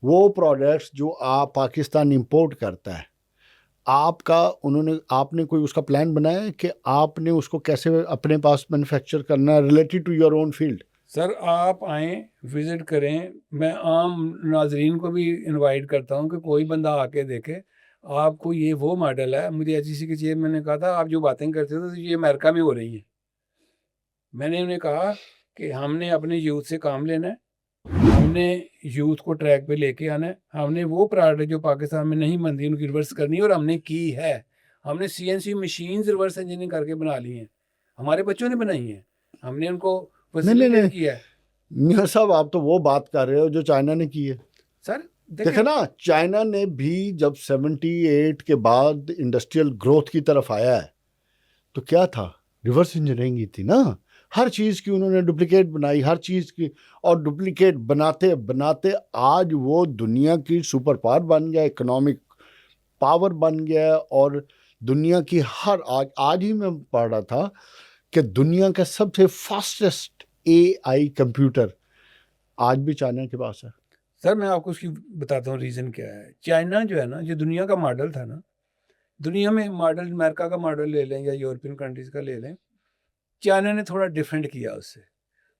وہ پروڈکٹس جو آپ پاکستان امپورٹ کرتا ہے, آپ نے کوئی اس کا پلان بنایا ہے کہ آپ نے اس کو کیسے اپنے پاس مینوفیکچر کرنا ہے related to your own field? Sir آپ آئیں, وزٹ کریں. میں عام ناظرین کو بھی انوائٹ کرتا ہوں کہ کوئی بندہ آ کے دیکھے. آپ کو یہ وہ ماڈل ہے, مجھے HEC کی چیز میں نے کہا تھا آپ جو باتیں کرتے تھے تو یہ امریکہ میں ہو رہی ہیں. میں نے انہیں کہا کہ ہم نے اپنے یوتھ سے کام لینا ہے, ہم نے یوتھ کو ٹریک پہ لے کے آنا ہے, ہم نے وہ پروڈکٹ جو پاکستان میں نہیں بنتی ان کی ریورس کرنی ہے, اور ہم نے کی ہے. ہم نے CNC مشینز ریورس انجینئرنگ کر کے بنا لی ہیں, ہمارے بچوں نے بنائی ہیں, ہم نے ان کو فیسیلیٹیٹ کیا ہے. میاں صاحب آپ تو وہ بات کر رہے ہو جو چائنا نے کی ہے. سر دیکھیں نا, چائنا نے بھی جب 78 کے بعد انڈسٹریل گروتھ کی طرف آیا ہے تو کیا تھا, ریورس انجینئرنگ ہی تھی نا. ہر چیز کی انہوں نے ڈپلیکیٹ بنائی, ہر چیز کی, اور ڈپلیکیٹ بناتے بناتے آج وہ دنیا کی سپر پاور بن گیا, اکنامک پاور بن گیا. اور دنیا کی آج ہی میں پڑھ رہا تھا کہ دنیا کا سب سے فاسٹسٹ AI کمپیوٹر آج بھی چائنا کے پاس ہے. سر میں آپ کو اس کی بتاتا ہوں ریزن کیا ہے. چائنا جو ہے نا, جو دنیا کا ماڈل تھا نا, دنیا میں ماڈل امریکہ کا ماڈل لے لیں یا یورپین کنٹریز کا لے لیں, چائنا نے تھوڑا ڈیفرنٹ کیا اس سے.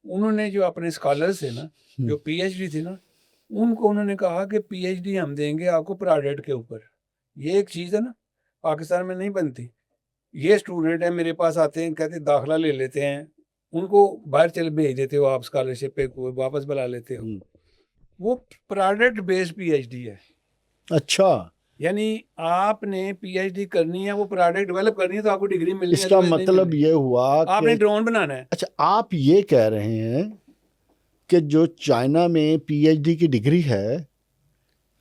انہوں نے جو اپنے اسکالرس تھے نا, جو PhD تھی نا, ان کو انہوں نے کہا کہ PhD ہم دیں گے آپ کو پروڈکٹ کے اوپر. یہ ایک چیز ہے نا, پاکستان میں نہیں بنتی. یہ اسٹوڈنٹ ہیں میرے پاس آتے ہیں, کہتے داخلہ لے لیتے ہیں, ان کو باہر چل بھیج دیتے ہو آپ اسکالرشپ پہ, واپس بلا لیتے ہو. وہ پروڈکٹ بیسڈ PhD ہے. اچھا, یعنی آپ نے PhD کرنی ہے, وہ پروڈکٹ ڈیولپ کرنی ہے تو آپ کو ڈگری ملنی ہے. اس کا مطلب یہ ہوا آپ نے ڈرون بنانا ہے. اچھا, آپ یہ کہہ رہے ہیں کہ جو چائنا میں PhD کی ڈگری ہے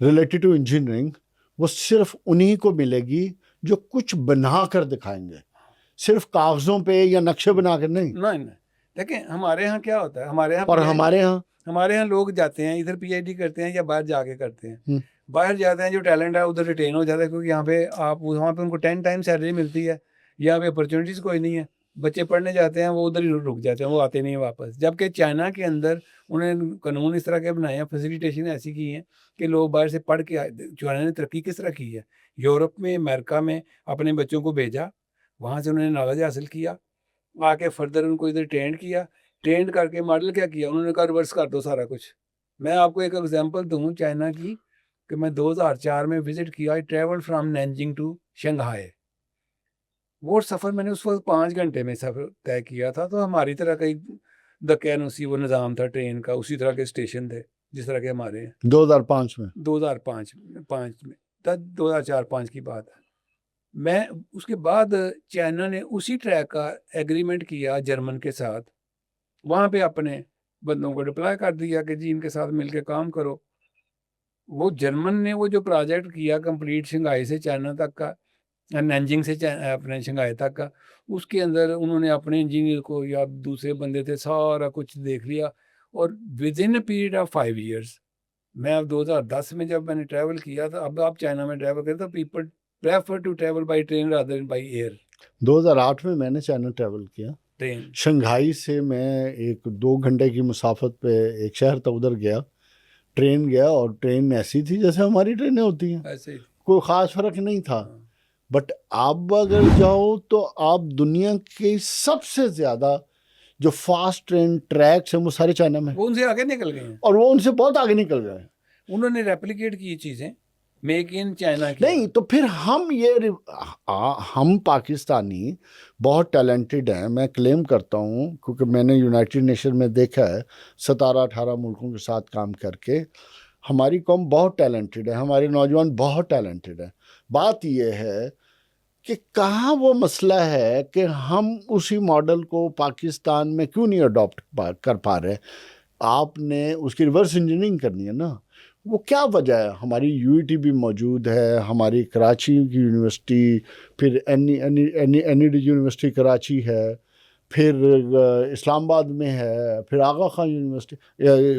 ریلیٹڈ ٹو انجینئرنگ, وہ صرف انہی کو ملے گی جو کچھ بنا کر دکھائیں گے, صرف کاغذوں پہ یا نقشے بنا کر نہیں. نہیں, دیکھیں ہمارے ہاں کیا ہوتا ہے, ہمارے ہاں لوگ جاتے ہیں ادھر PhD کرتے ہیں یا باہر جا کے کرتے ہیں. باہر جاتے ہیں, جو ٹیلنٹ ہے ادھر ریٹین ہو جاتا ہے, کیونکہ یہاں پہ وہاں پہ ان کو 10 ٹائم سیلری ملتی ہے, یہاں پہ اپرچونیٹیز کوئی نہیں ہے. بچے پڑھنے جاتے ہیں, وہ ادھر ہی رک جاتے ہیں, وہ آتے نہیں واپس. جبکہ چائنا کے اندر انہوں نے قانون اس طرح کے بنائے ہیں, فیسیلیٹیشن ایسی کی ہیں کہ لوگ باہر سے پڑھ کے. چائنا نے ترقی کس طرح کی ہے, یورپ میں, امریکہ میں اپنے بچوں کو بھیجا, وہاں سے انہوں نے نالج حاصل کیا, آ کے فردر ان کو ادھر ٹرینڈ کر کے ماڈل کیا کیا, انہوں نے کہا ریورس کر دو سارا کچھ. میں آپ کو ایک ایگزامپل دوں چائنا کی, کہ میں 2004 میں وزٹ کیا, I travel from Nanjing to Shanghai. وہ سفر میں نے اس وقت 5 گھنٹے میں سفر طے کیا تھا. تو ہماری طرح کا دقیانوسی وہ نظام تھا ٹرین کا, اسی طرح کے اسٹیشن تھے جس طرح کے ہمارے ہیں. 2005 میں 2004-5 کی بات ہے. میں اس کے بعد چائنا نے اسی ٹریک کا ایگریمنٹ کیا جرمن کے ساتھ, وہاں پہ اپنے بندوں کو ڈپلائی کر دیا کہ جی ان کے ساتھ مل کے کام کرو. وہ جرمن نے وہ جو پروجیکٹ کیا کمپلیٹ شنگھائی سے چائنا تک کا, نینجنگ سے اپنے شنگھائی تک کا, اس کے اندر انہوں نے اپنے انجینئر کو یا دوسرے بندے تھے سارا کچھ دیکھ لیا. اور with in a period of 5 years, میں اب 2010 میں جب میں نے ٹریول کیا تھا, اب آپ چائنا میں ٹریول کرتے تو people prefer to travel by train rather than by air. 2008 میں میں نے چائنا ٹریول کیا, ٹرین شنگھائی سے میں 2 گھنٹے کی مسافت پہ ایک شہر تک ادھر گیا, ٹرین گیا, اور ٹرین ایسی تھی جیسے ہماری ٹرینیں ہوتی ہیں, ایسے ہی کوئی خاص فرق نہیں تھا. بٹ اب اگر جاؤ تو آپ دنیا کے سب سے زیادہ جو فاسٹ ٹرین ٹریکس ہیں وہ سارے چائنا میں, وہ ان سے آگے نکل گئے ہیں, اور وہ ان سے بہت آگے نکل گئے ہیں. انہوں نے ریپلیکیٹ کی چیزیں, میک ان چائنا کی. نہیں تو پھر ہم پاکستانی بہت ٹیلنٹڈ ہیں, میں کلیم کرتا ہوں, کیونکہ میں نے یونائٹڈ نیشن میں دیکھا ہے 17-18 ملکوں کے ساتھ کام کر کے, ہماری قوم بہت ٹیلنٹڈ ہے, ہمارے نوجوان بہت ٹیلنٹڈ ہیں. بات یہ ہے کہ کہاں وہ مسئلہ ہے کہ ہم اسی ماڈل کو پاکستان میں کیوں نہیں اڈاپٹ کر پا رہے. آپ نے اس کی ریورس انجینئرنگ کرنی ہے نا. وہ کیا وجہ ہے؟ ہماری UET بھی موجود ہے, ہماری کراچی کی یونیورسٹی, پھر N E D university Karachi ہے, پھر اسلام آباد میں ہے, پھر آغا خان یونیورسٹی,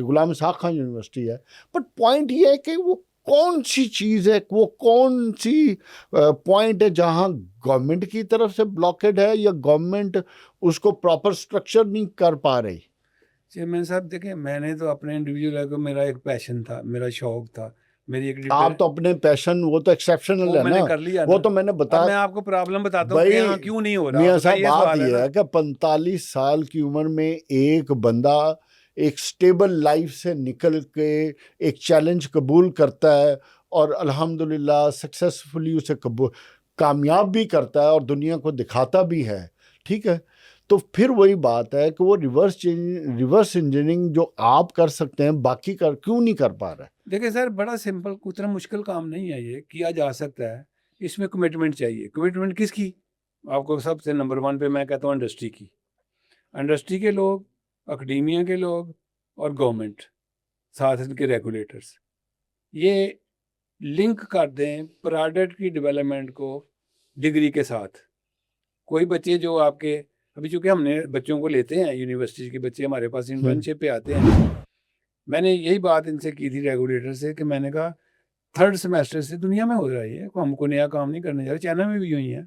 غلام اسحاق خان یونیورسٹی ہے. بٹ پوائنٹ یہ ہے کہ وہ کون سی چیز ہے, وہ کون سی پوائنٹ ہے جہاں گورنمنٹ کی طرف سے بلاکڈ ہے یا گورنمنٹ اس کو پراپر اسٹرکچر نہیں کر پا رہی. چیئرمین صاحب دیکھیں, میں نے تو اپنے انڈیویجول لائف کو, میرا ایک پیشن تھا, میرا شوق تھا, میری ایک آپ تو اپنے پیشن, وہ تو ایکسیپشنل ہے میں نے نا, کر لیا. وہ تو میں نے اب بتایا. میں آپ کو پرابلم بتاتا ہوں کہ یہاں کیوں نہیں ہو رہا. میاں صاحب بات یہ ہے کہ 45 سال کی عمر میں ایک بندہ ایک سٹیبل لائف سے نکل کے ایک چیلنج قبول کرتا ہے اور الحمدللہ سکسیسفلی اسے کامیاب بھی کرتا ہے اور دنیا کو دکھاتا بھی ہے, ٹھیک ہے. تو پھر وہی بات ہے کہ وہ ریورس انجینئرنگ جو آپ کر سکتے ہیں باقی کیوں نہیں کر پا رہے؟ دیکھیں سر, بڑا سمپل, اتنا مشکل کام نہیں ہے, یہ کیا جا سکتا ہے. اس میں کمٹمنٹ چاہیے. کمٹمنٹ کس کی؟ آپ کو سب سے نمبر 1 پہ میں کہتا ہوں انڈسٹری کی. انڈسٹری کے لوگ, اکیڈیمیا کے لوگ اور گورنمنٹ, ساتھ ان کے ریگولیٹرز, یہ لنک کر دیں پروڈکٹ کی ڈیولپمنٹ کو ڈگری کے ساتھ. کوئی بچے جو آپ کے, ابھی چونکہ ہم نے بچوں کو لیتے ہیں, یونیورسٹی کے بچے ہمارے پاس انٹرنشپ پہ آتے ہیں. میں نے یہی بات ان سے کی تھی ریگولیٹر سے کہ میں نے کہا 3rd سیمیسٹر سے دنیا میں ہو رہی ہے, ہم کو نیا کام نہیں کرنے جا رہے, چائنا میں بھی ہوئی ہیں.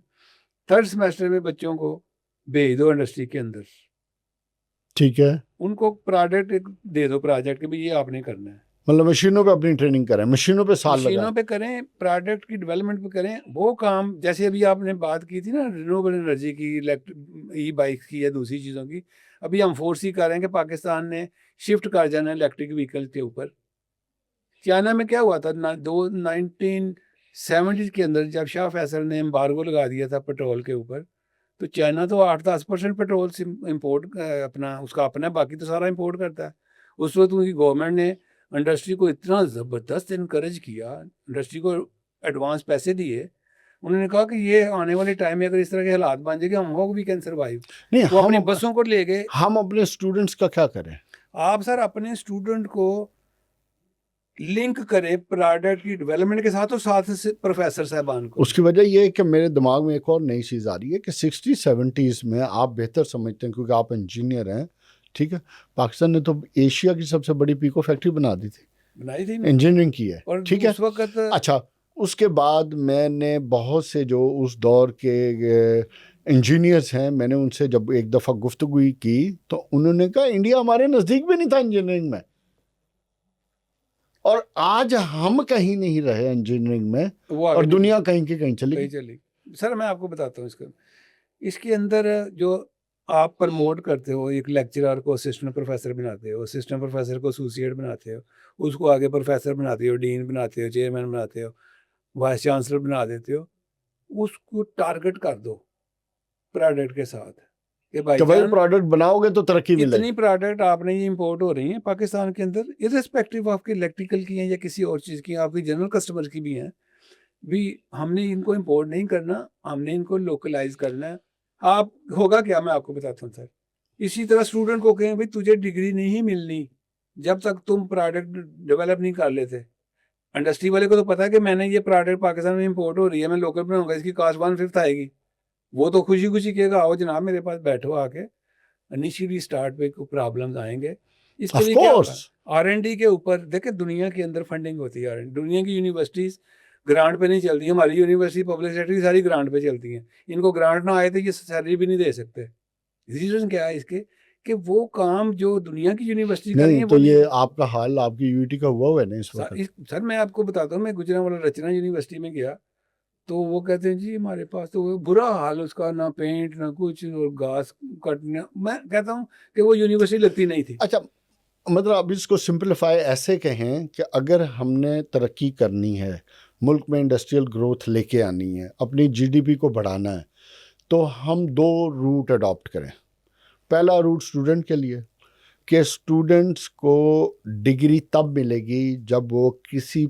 3rd سیمیسٹر میں بچوں کو بھیج دو انڈسٹری کے اندر, ٹھیک ہے, ان کو پروڈکٹ دے دو, پروجیکٹ کہ بھائی یہ آپ نے کرنا ہے. مطلب مشینوں پہ اپنی ٹریننگ کریں, مشینوں پہ سال لگائیں, مشینوں پہ کریں, پروڈکٹ کی ڈیولپمنٹ پہ کریں. وہ کام جیسے ابھی آپ نے بات کی تھی نا رینیویبل انرجی کی, ای بائک کی یا دوسری چیزوں کی, ابھی ہم فورس ہی کر رہے ہیں کہ پاکستان نے شفٹ کر جانا ہے الیکٹرک وہیکل کے اوپر. چائنا میں کیا ہوا تھا 1970 کے اندر, جب شاہ فیصل نے امبارگو لگا دیا تھا پیٹرول کے اوپر, تو چائنا تو 8-10% پیٹرول سے امپورٹ اپنا, اس کا اپنا, باقی تو سارا امپورٹ کرتا ہے. اس وقت ان کی گورنمنٹ نے انڈسٹری کو اتنا زبردست انکریج کیا, انڈسٹری کو ایڈوانس پیسے دیے. انہوں نے کہا کہ یہ آنے والے ٹائم میں اگر اس طرح کے حالات بن جائے کہ ہم ہو وی کین سروائیو. نہیں, وہ اپنی بسوں کو لے گئے. ہم اپنے اسٹوڈنٹس کا کیا کریں؟ آپ سر اپنے اسٹوڈنٹ کو لنک کریں پروڈکٹ کی ڈیولپمنٹ کے ساتھ, اور ساتھ سے پروفیسر صاحبان کو. اس کی وجہ یہ ہے کہ میرے دماغ میں ایک اور نئی چیز آ رہی ہے کہ 60-70s میں آپ بہتر سمجھتے ہیں کیونکہ آپ انجینئر ہیں, ٹھیک ہے, پاکستان نے تو ایشیا کی سب سے بڑی پیکو فیکٹری بنائی تھی انجینئرنگ کی ہے, ٹھیک ہے. اس وقت اچھا, اس کے بعد میں نے بہت سے جو اس دور کے انجینئرس ہیں, میں نے ان سے جب ایک دفعہ گفتگو کی تو انہوں نے کہا انڈیا ہمارے نزدیک بھی نہیں تھا انجینئرنگ میں, اور آج ہم کہیں نہیں رہے انجینئرنگ میں, اور دنیا کہیں کی کہیں چلی گئی. سر میں آپ کو بتاتا ہوں اس کے اندر جو آپ پرموٹ کرتے ہو, ایک لیکچرر کو اسسٹنٹ پروفیسر بناتے ہو, اسسٹنٹ پروفیسر کو ایسوسیٹ بناتے ہو, اس کو آگے پروفیسر بناتے ہو, ڈین بناتے ہو, چیئرمین بناتے ہو, وائس چانسلر بنا دیتے ہو. اس کو ٹارگٹ کر دو پروڈکٹ کے ساتھ کہ بھائی پروڈکٹ بناؤ گے تو ترقی ملے گی. اتنی پروڈکٹ آپ نے یہ امپورٹ ہو رہی ہیں پاکستان کے اندر, ارسپیکٹو آپ کے الیکٹریکل کی ہیں یا کسی اور چیز کی, آپ کی جنرل کسٹمر کی بھی ہیں, بھی ہم نے ان کو امپورٹ نہیں کرنا, ہم نے ان کو لوکلائز کرنا ہے. آپ ہوگا کیا, میں آپ کو بتاتا ہوں سر. اسی طرح اسٹوڈنٹ کو کہیں بھائی تجھے ڈگری نہیں ملنی جب تک تم پروڈکٹ ڈیولپ نہیں کر لیتے. انڈسٹری والے کو تو پتا ہے کہ میں نے یہ پروڈکٹ پاکستان میں امپورٹ ہو رہی ہے, میں لوکل بناؤں گا, اس کی کاسٹ 1/5 آئے گی. وہ تو خوشی خوشی کہے گا آؤ جناب میرے پاس بیٹھو آ کے. انیشیلی اسٹارٹ پہ پرابلمز آئیں گے. اس کے لیے کیا R&D کے اوپر دیکھیں, دنیا کے اندر فنڈنگ ہوتی ہے. دنیا کی یونیورسٹیز گرانٹ پہ نہیں چلتی, ہماری یونیورسٹی پبلک سیکٹر کی ساری گرانٹ پہ چلتی ہیں. ان کو گرانٹ نہ آئے تو یہ سیلری بھی نہیں دے سکتے. ریزن کیا ہے اس کے کہ وہ کام جو دنیا کی یونیورسٹی کر رہی ہیں. تو یہ آپ کا حال آپ کی UET کا ہوا ہے نا اس وقت. سر میں آپ کو بتاتا ہوں, میں گجرانوالہ رچنا یونیورسٹی میں گیا تو وہ کہتے ہیں جی ہمارے پاس تو برا حال اس کا, نہ پینٹ نہ کچھ, اور گھاس کٹنا. میں کہتا ہوں کہ وہ یونیورسٹی لگتی نہیں تھی. اچھا, مطلب اب اس کو سمپلیفائی ایسے کہیں کہ اگر ہم نے ترقی کرنی ہے, ملک میں انڈسٹریل گروتھ لے کے آنی ہے, اپنی GDP کو بڑھانا ہے, تو ہم 2 روٹ اڈاپٹ کریں. پہلا روٹ اسٹوڈنٹ کے لیے کہ اسٹوڈنٹس کو ڈگری تب ملے گی جب وہ کسی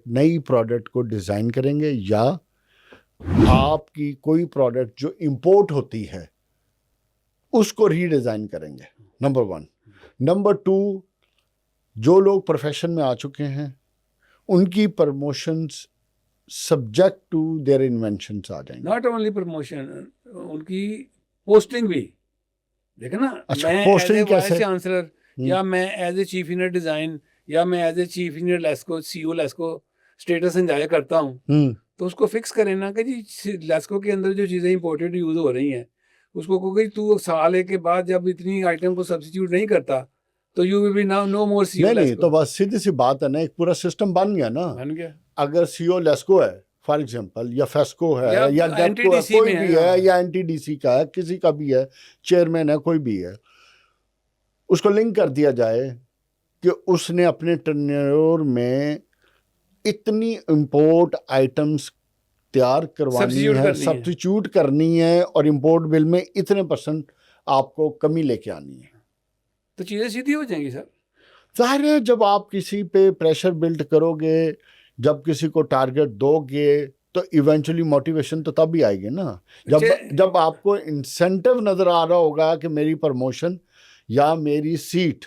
نئی پروڈکٹ کو ڈیزائن کریں گے, یا آپ کی کوئی پروڈکٹ جو امپورٹ ہوتی ہے اس کو ری ڈیزائن کریں گے. نمبر 1. نمبر 2, جو لوگ پروفیشن میں آ چکے ہیں ان کی promotions subject to their inventions آ جائیں گے. ناٹ اونلی پروموشن, ان کی پوسٹنگ بھی دیکھیں نا. اچھا, میں posting ایز اے وائس کیسے؟ چانسلر یا میں as a chief engineer design یا میں as a chief engineer LESCO C O LESCO status enjoy کرتا ہوں, تو اس کو فکس کریں نا کہ جی لیسکو کے اندر جو چیزیں امپورٹڈ یوز ہو رہی ہیں اس کو کہ تو سال ایک کے بعد جب اتنی آئٹم کو سبسٹیوٹ نہیں کرتا تو یو ول بی ناؤ نو مور سی او نہیں لیسکو. تو بس سیدھی سی بات ہے نا, ایک پورا سسٹم بن گیا نا. بن گیا. اگر سی او لیسکو ہے فار ایگزامپل, یا فیسکو ہے یا ڈیپکو ہے, NTDC کوئی میں بھی ہے, یا این ٹی ڈی سی کا ہے, کسی کا بھی ہے, چیئرمین ہے, کوئی بھی ہے, اس کو لنک کر دیا جائے کہ اس نے اپنے ٹرنور میں اتنی امپورٹ آئٹمس تیار کروانی ہے, سبسٹیچیوٹ کرنی ہے, اور امپورٹ بل میں اتنے % آپ کو کمی لے کے آنی ہے, تو چیزیں سیدھی ہو جائیں گی سر. ظاہر ہے جب آپ کسی پہ پریشر بلڈ کرو گے, جب کسی کو ٹارگٹ دو گے, تو ایونچولی موٹیویشن تو تب ہی آئے گی نا جب آپ کو انسینٹیو نظر آ رہا ہوگا کہ میری پرموشن یا میری سیٹ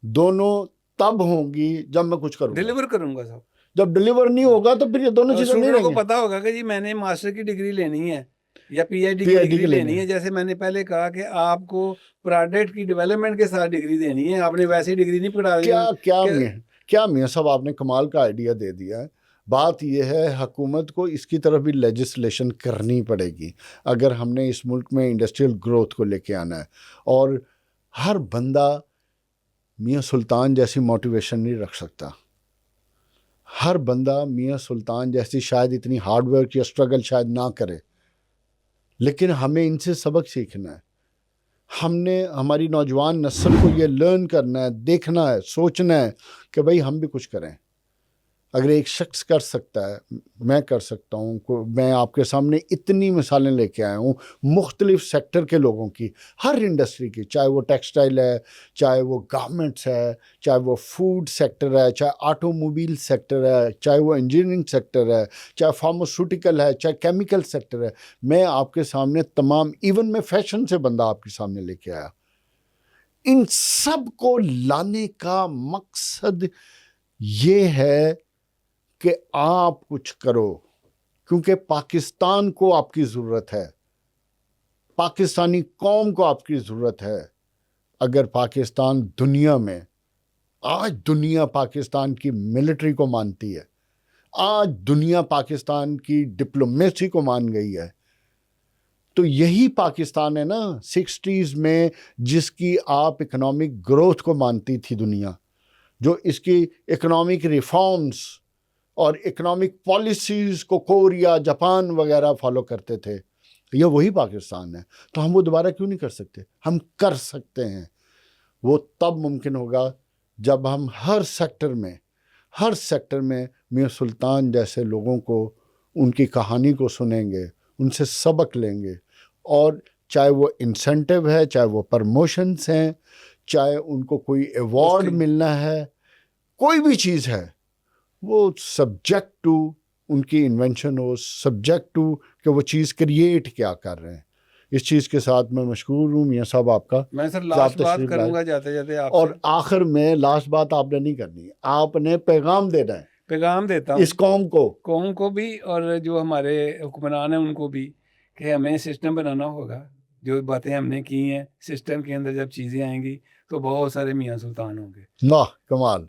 دونوں تب ہوں گی جب میں کچھ کروں گا, ڈیلیور کروں گا صاحب. جب ڈیلیور نہیں ہوگا تو پھر یہ دونوں چیزیں نہیں رہیں کو گی. پتا ہوگا کہ جی میں نے ماسٹر کی ڈگری لینی ہے یا پی ایچ ڈی کی ڈگری لینی ہے. جیسے میں نے پہلے کہا کہ آپ کو پروڈکٹ کی ڈیولپمنٹ کے ساتھ ڈگری دینی ہے, آپ نے ویسی ڈگری نہیں پڑھا. کیا میاں صاحب آپ نے کمال کا آئیڈیا دے دیا ہے. بات یہ ہے حکومت کو اس کی طرف بھی لیجسلیشن کرنی پڑے گی اگر ہم نے اس ملک میں انڈسٹریل گروتھ کو لے کے آنا ہے, اور ہر بندہ میاں سلطان جیسی موٹیویشن نہیں رکھ سکتا. ہر بندہ میاں سلطان جیسی شاید اتنی ہارڈ ورک یا اسٹرگل شاید نہ کرے, لیکن ہمیں ان سے سبق سیکھنا ہے. ہم نے ہماری نوجوان نسل کو یہ لرن کرنا ہے, دیکھنا ہے, سوچنا ہے کہ بھئی ہم بھی کچھ کریں. اگر ایک شخص کر سکتا ہے, میں کر سکتا ہوں. میں آپ کے سامنے اتنی مثالیں لے کے آیا ہوں مختلف سیکٹر کے لوگوں کی, ہر انڈسٹری کی, چاہے وہ ٹیکسٹائل ہے, چاہے وہ گارمنٹس ہے, چاہے وہ فوڈ سیکٹر ہے, چاہے آٹو موبائل سیکٹر ہے, چاہے وہ انجینئرنگ سیکٹر ہے, چاہے فارماسیوٹیکل ہے, چاہے کیمیکل سیکٹر ہے. میں آپ کے سامنے تمام, ایون میں فیشن سے بندہ آپ کے سامنے لے کے آیا. ان سب کو لانے کا مقصد یہ ہے کہ آپ کچھ کرو, کیونکہ پاکستان کو آپ کی ضرورت ہے, پاکستانی قوم کو آپ کی ضرورت ہے. اگر پاکستان دنیا میں, آج دنیا پاکستان کی ملٹری کو مانتی ہے, آج دنیا پاکستان کی ڈپلومیسی کو مان گئی ہے, تو یہی پاکستان ہے نا 60s میں جس کی آپ اکنامک گروتھ کو مانتی تھی دنیا, جو اس کی اکنامک ریفارمز اور اکنامک پالیسیز کو کوریا, جاپان وغیرہ فالو کرتے تھے. یہ وہی پاکستان ہے. تو ہم وہ دوبارہ کیوں نہیں کر سکتے؟ ہم کر سکتے ہیں. وہ تب ممکن ہوگا جب ہم ہر سیکٹر میں میاں سلطان جیسے لوگوں کو, ان کی کہانی کو سنیں گے, ان سے سبق لیں گے, اور چاہے وہ انسینٹیو ہے, چاہے وہ پرموشنز ہیں, چاہے ان کو کوئی ایوارڈ ملنا ہے, کوئی بھی چیز ہے, وہ سبجیکٹ ٹو ان کی انوینشن ہو, سبجیکٹ ٹو کہ وہ چیز کریٹ کیا کر رہے ہیں. اس چیز کے ساتھ میں مشکور ہوں میاں صاحب آپ کا. میں سر لاسٹ بات کروں گا جاتے جاتے آپ سے, اور آخر میں لاسٹ بات آپ نے نہیں کرنی, آپ نے پیغام دینا ہے. پیغام دیتا ہوں اس قوم کو بھی, اور جو ہمارے حکمران ہیں ان کو بھی, کہ ہمیں سسٹم بنانا ہوگا. جو باتیں ہم نے کی ہیں سسٹم کے اندر جب چیزیں آئیں گی تو بہت سارے میاں سلطان ہوں گے. واہ کمال.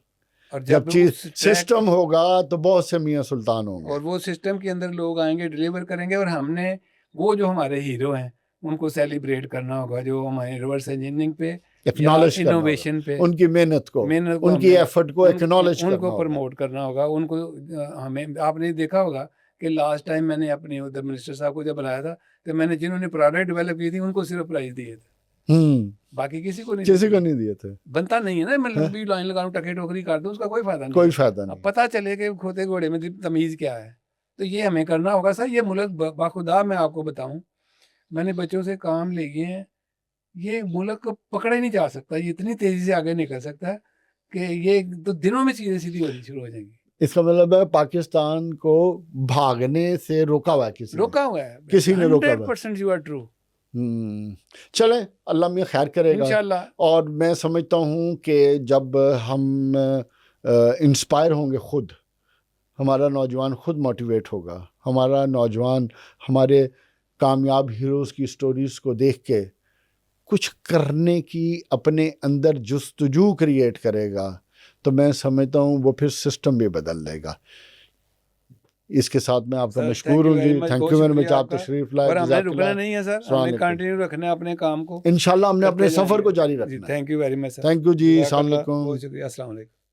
اور جب چیز سسٹم ہوگا تو بہت سے میاں سلطان ہوں گے, اور وہ سسٹم کے اندر لوگ آئیں گے, ڈیلیور کریں گے, اور ہم نے وہ جو ہمارے ہیرو ہیں ان کو سیلیبریٹ کرنا ہوگا, جو ہمارے ریورس انجینئرنگ پہ, انوویشن پہ, ان کی محنت کو, ان کی ایفرٹ کو ایکنالج کرنا ہوگا, ان کو پروموٹ کرنا ہوگا. ان کو ہمیں, آپ نے دیکھا ہوگا کہ لاسٹ ٹائم میں نے اپنے ادھر منسٹر صاحب کو جب بلایا تھا تو میں نے جنہوں نے پروڈکٹ ڈیولپ کی تھی ان کو صرف پرائز دیے تھے, باقی کسی کو نہیں دیے تھے. بنتا نہیں ہے نا, میں لمبی لائن لگاؤں, ٹکے ٹوکری کر دوں, اس کا کوئی فائدہ نہیں. پتہ چلے کہ کھوتے گھوڑے میں تمیز کیا ہے. تو یہ ہمیں کرنا ہوگا سر. یہ ملک باخدا, میں آپ کو بتاؤں, میں نے بچوں سے کام لے گئے ہیں, یہ ملک کو پکڑا ہی نہیں جا سکتا, یہ اتنی تیزی سے آگے نکل سکتا ہے کہ یہ تو دنوں میں چیزیں سیدھی ہونی شروع ہو جائیں گی. اس کا مطلب ہے پاکستان کو بھاگنے سے روکا ہوا ہے, کسی نے روکا ہوا ہے. 100% you are true. چلیں اللہ میاں خیر کرے گا انشاءاللہ. اور میں سمجھتا ہوں کہ جب ہم انسپائر ہوں گے خود، ہمارا نوجوان خود موٹیویٹ ہوگا، ہمارا نوجوان ہمارے کامیاب ہیروز کی سٹوریز کو دیکھ کے کچھ کرنے کی اپنے اندر جستجو کریٹ کرے گا، تو میں سمجھتا ہوں وہ پھر سسٹم بھی بدل دے گا. اس کے ساتھ میں آپ کا سر، مشکور ہوں جی. Thank you very much. آپ کا. تشریف اور لائے. ہم نے رکنا نہیں ہے سر، السلام ہم نے علیکم. کنٹینیو رکھنا ہے اپنے کام کو. انشاءاللہ ہم نے اپنے کرتے سفر جائیں کو گے. جاری جی رکھنا ہے. Thank you very much sir. Thank you جی. جزاک السلام اللہ. علیکم. بہت شکریہ. السلام علیکم.